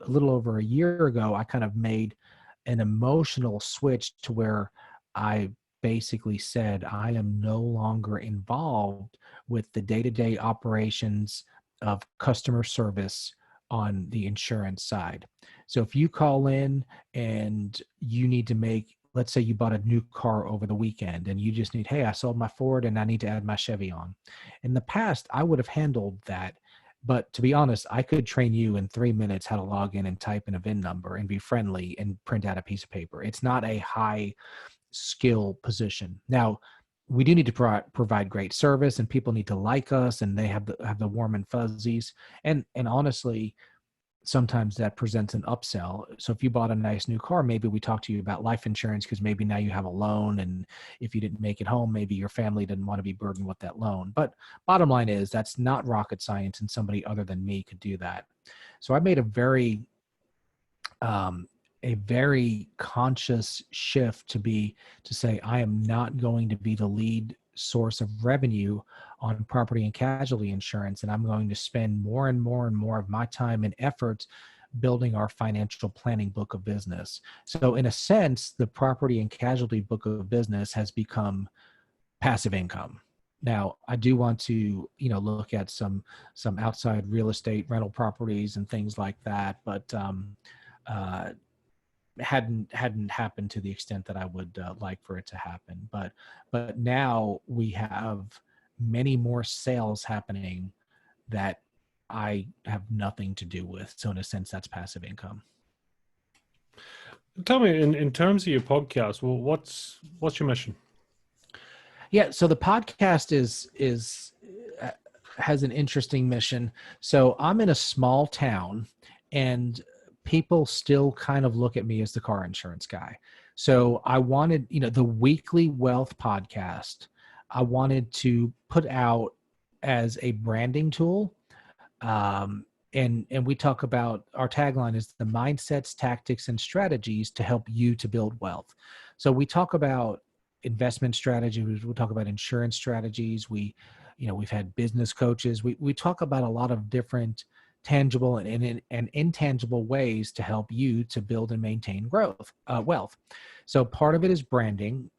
little over a year ago, I kind of made an emotional switch to where I basically said, I am no longer involved with the day-to-day operations of customer service on the insurance side. So if you call in and you need to make, let's say you bought a new car over the weekend and you just need, hey, I sold my Ford and I need to add my Chevy on. In the past, I would have handled that. But to be honest, I could train you in 3 minutes how to log in and type in a VIN number and be friendly and print out a piece of paper. It's not a high skill position. Now, we do need to provide great service, and people need to like us, and they have the warm and fuzzies. And honestly, sometimes that presents an upsell. So if you bought a nice new car, maybe we talk to you about life insurance, because maybe now you have a loan, and if you didn't make it home, maybe your family didn't want to be burdened with that loan. But bottom line is, that's not rocket science, and somebody other than me could do that. So I made a very conscious shift to say, I am not going to be the lead source of revenue on property and casualty insurance, and I'm going to spend more and more and more of my time and effort building our financial planning book of business. So in a sense, the property and casualty book of business has become passive income. Now, I do want to, look at some outside real estate rental properties and things like that, but hadn't happened to the extent that I would like for it to happen. But now we have many more sales happening that I have nothing to do with. So in a sense, that's passive income. Tell me, in terms of your podcast, well, what's your mission? Yeah, so the podcast has an interesting mission. So I'm in a small town, and people still kind of look at me as the car insurance guy. So I wanted, the weekly wealth podcast, I wanted to put out as a branding tool. And we talk about, our tagline is the mindsets, tactics, and strategies to help you to build wealth. So we talk about investment strategies. We talk about insurance strategies. We've had business coaches. We talk about a lot of different tangible and intangible ways to help you to build and maintain wealth. So part of it is branding.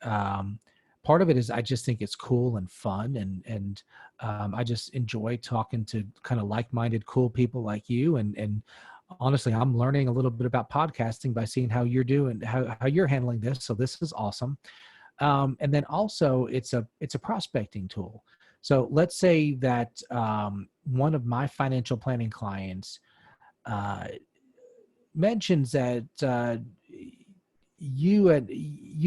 Part of it is, I just think it's cool and fun, and I just enjoy talking to kind of like-minded, cool people like you. And honestly, I'm learning a little bit about podcasting by seeing how you're doing, how you're handling this. So this is awesome. And then also it's a prospecting tool. So let's say that one of my financial planning clients mentions that you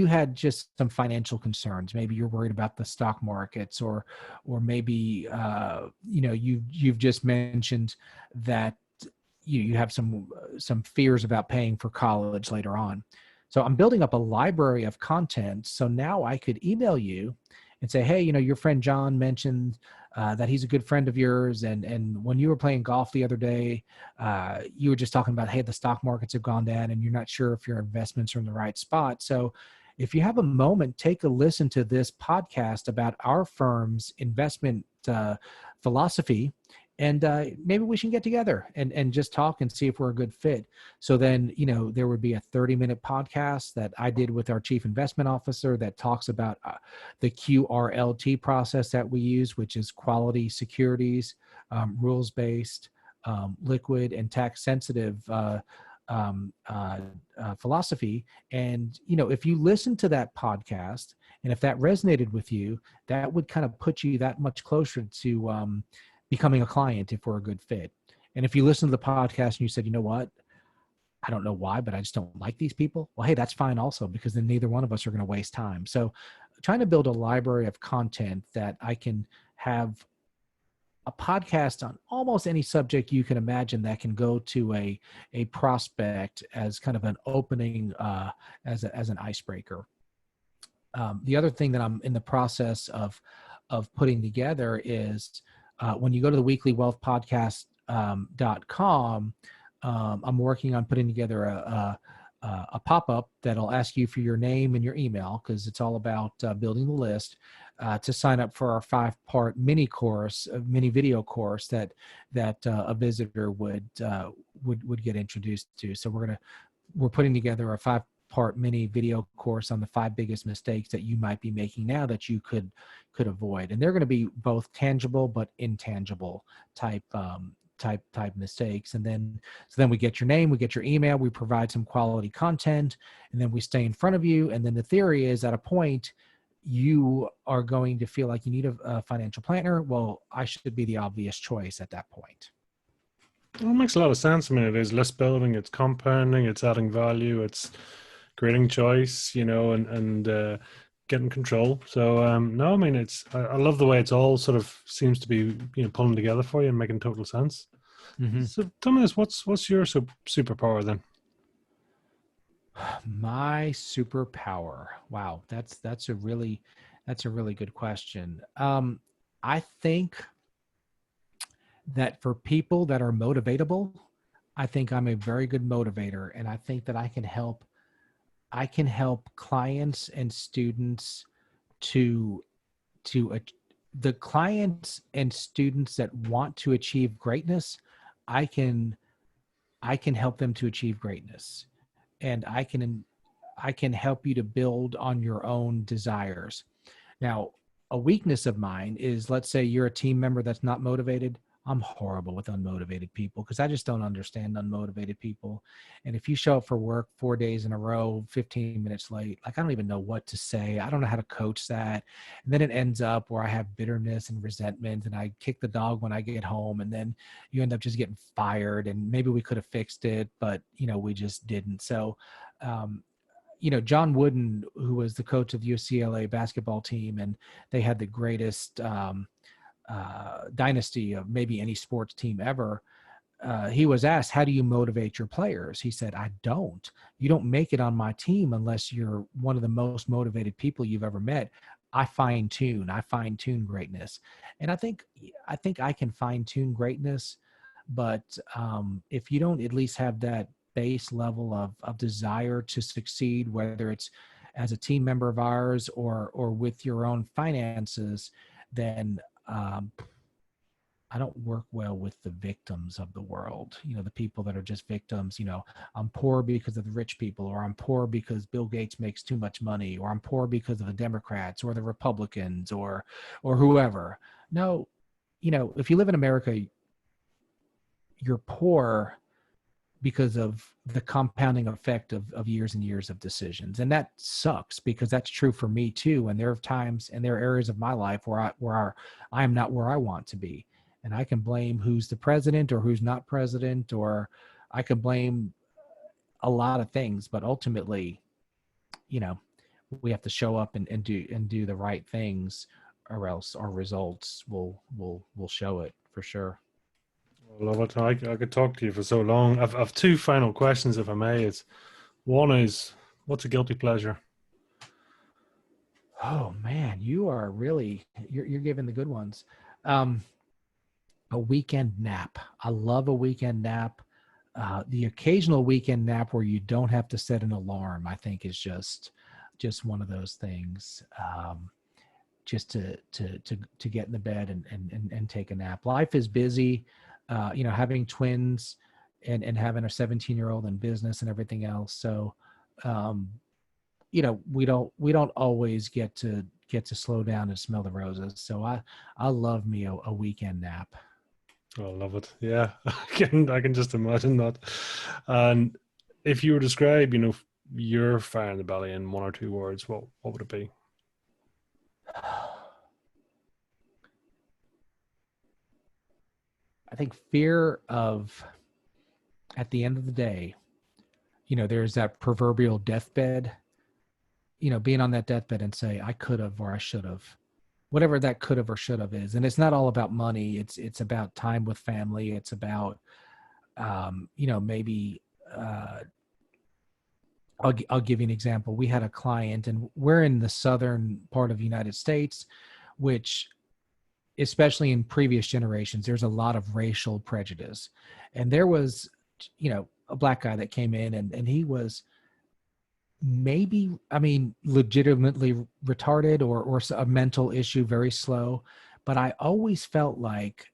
had just some financial concerns. Maybe you're worried about the stock markets, or maybe you've just mentioned that you have some fears about paying for college later on. So I'm building up a library of content. So now I could email you and say, hey, your friend John mentioned that he's a good friend of yours. And when you were playing golf the other day, you were just talking about, hey, the stock markets have gone down and you're not sure if your investments are in the right spot. So if you have a moment, take a listen to this podcast about our firm's investment philosophy. And maybe we should get together and just talk and see if we're a good fit. So then, there would be a 30-minute podcast that I did with our chief investment officer that talks about the QRLT process that we use, which is quality securities, rules-based, liquid, and tax-sensitive philosophy. And, if you listen to that podcast and if that resonated with you, that would kind of put you that much closer to becoming a client if we're a good fit. And if you listen to the podcast and you said, you know what, I don't know why, but I just don't like these people. Well, hey, that's fine also, because then neither one of us are going to waste time. So trying to build a library of content that I can have a podcast on almost any subject you can imagine that can go to a prospect as kind of an opening, as an icebreaker. The other thing that I'm in the process of putting together is when you go to the weeklywealthpodcast.com, I'm working on putting together a pop-up that'll ask you for your name and your email, because it's all about building the list, to sign up for our 5-part mini video course that a visitor would get introduced to. So we're putting together a 5-part mini video course on the 5 biggest mistakes that you might be making now that you could avoid. And they're going to be both tangible but intangible type mistakes. And then we get your name, we get your email, we provide some quality content, and then we stay in front of you. And then the theory is, at a point, you are going to feel like you need a financial planner. Well, I should be the obvious choice at that point. Well, it makes a lot of sense. I mean, it is list building, it's compounding, it's adding value, it's creating choice, and getting control. So no, I mean, I love the way it's all sort of seems to be pulling together for you and making total sense. Mm-hmm. So tell me this: what's your superpower then? My superpower. Wow, that's a really good question. I think that for people that are motivatable, I think I'm a very good motivator, and I think that I can help clients and students to the clients and students that want to achieve greatness. I can help them to achieve greatness, and I can help you to build on your own desires. Now, a weakness of mine is, let's say you're a team member that's not motivated. I'm horrible with unmotivated people because I just don't understand unmotivated people. And if you show up for work 4 days in a row, 15 minutes late, like I don't even know what to say. I don't know how to coach that. And then it ends up where I have bitterness and resentment, and I kick the dog when I get home, and then you end up just getting fired. And maybe we could have fixed it, but we just didn't. So, John Wooden, who was the coach of the UCLA basketball team, and they had the greatest dynasty of maybe any sports team ever. He was asked, how do you motivate your players? He said, I don't. You don't make it on my team unless you're one of the most motivated people you've ever met. I fine tune greatness. And I think I can fine tune greatness, but if you don't at least have that base level of desire to succeed, whether it's as a team member of ours or with your own finances, then I don't work well with the victims of the world. The people that are just victims. I'm poor because of the rich people, or I'm poor because Bill Gates makes too much money, or I'm poor because of the Democrats or the Republicans or whoever. No, if you live in America, you're poor because of the compounding effect of years and years of decisions. And that sucks, because that's true for me too. And there are times and there are areas of my life where I am not where I want to be. And I can blame who's the president or who's not president, or I could blame a lot of things, but ultimately, we have to show up and do the right things, or else our results will show it for sure. I love it. I could talk to you for so long. I've 2 final questions, if I may. One is, what's a guilty pleasure? Oh man, you are really you're giving the good ones. Um, a weekend nap. I love a weekend nap. The occasional weekend nap where you don't have to set an alarm, I think, is just one of those things. Just to get in the bed and take a nap. Life is busy. Having twins and having a 17-year-old in business and everything else. So, um, we don't always get to slow down and smell the roses. So I love me a weekend nap. Oh, I love it. Yeah, I can just imagine that. And if you were to describe, your fire in the belly in one or two words, what would it be? I think fear of, at the end of the day, there's that proverbial deathbed, being on that deathbed and say, I could have, or I should have, whatever that could have or should have is. And it's not all about money. It's about time with family. It's about, maybe, I'll give you an example. We had a client, and we're in the southern part of the United States, which, especially in previous generations, there's a lot of racial prejudice. And there was, a black guy that came in, and he was maybe, legitimately retarded, or a mental issue, very slow. But I always felt like,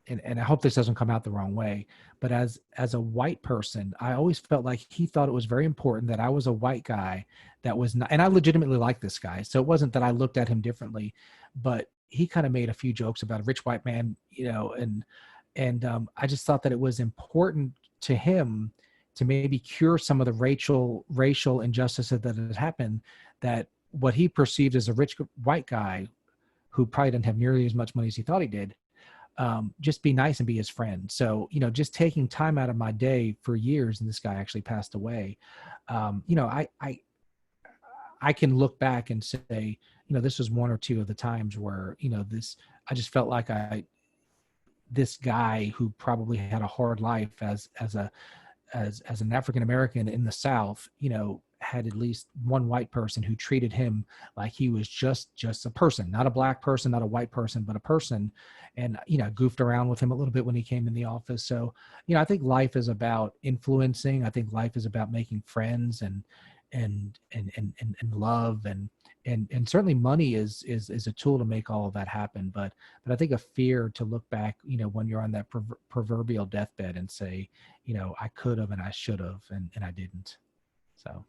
and I hope this doesn't come out the wrong way, but as a white person, I always felt like he thought it was very important that I was a white guy that was not, and I legitimately liked this guy. So it wasn't that I looked at him differently, but he kind of made a few jokes about a rich white man, and I just thought that it was important to him to maybe cure some of the racial injustices that had happened, that what he perceived as a rich white guy who probably didn't have nearly as much money as he thought he did, just be nice and be his friend. So, just taking time out of my day for years, and this guy actually passed away. I can look back and say, this was one or two of the times where, I just felt like this guy who probably had a hard life as an African American in the South, had at least one white person who treated him like he was just a person, not a black person, not a white person, but a person, and goofed around with him a little bit when he came in the office. So, I think life is about influencing. I think life is about making friends and love, and certainly money is a tool to make all of that happen. But I think a fear to look back, when you're on that proverbial deathbed and say, I could have and I should have, and I didn't. So.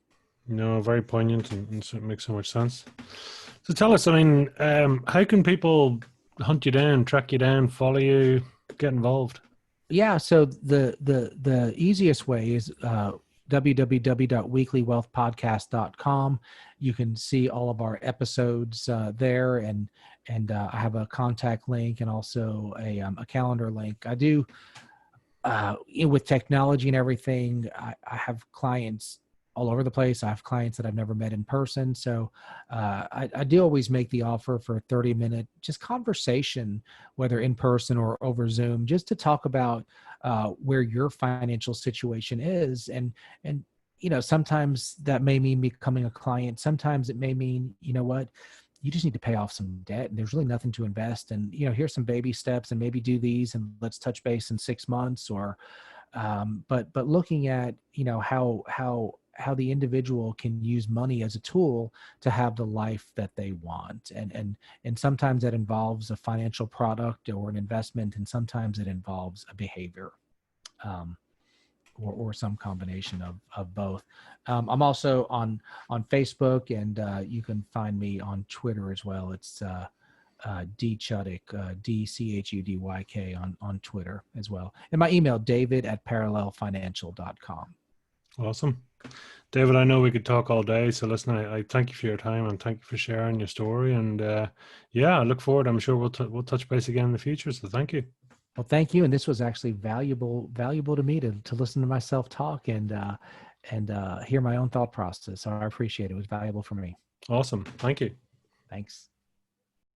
No, very poignant, and so it makes so much sense. So tell us, how can people hunt you down, track you down, follow you, get involved? Yeah, so the easiest way is www.weeklywealthpodcast.com. You can see all of our episodes there, and I have a contact link and also a calendar link. I do with technology and everything. I have clients all over the place. I have clients that I've never met in person. So I do always make the offer for a 30-minute just conversation, whether in person or over Zoom, just to talk about where your financial situation is. And sometimes that may mean becoming a client. Sometimes it may mean, what, you just need to pay off some debt and there's really nothing to invest. And, here's some baby steps, and maybe do these, and let's touch base in 6 months. Or, but looking at, how the individual can use money as a tool to have the life that they want. And sometimes that involves a financial product or an investment, and sometimes it involves a behavior, or some combination of both. I'm also on Facebook, and you can find me on Twitter as well. It's D Chudyk, DCHUDYK on Twitter as well. And my email, david@parallelfinancial.com. Awesome. David, I know we could talk all day, so listen, I thank you for your time, and thank you for sharing your story. And I look forward. I'm sure we'll touch base again in the future. So thank you. Well, thank you. And this was actually valuable to me to listen to myself talk and hear my own thought process. So I appreciate it. It was valuable for me. Awesome. Thank you. Thanks.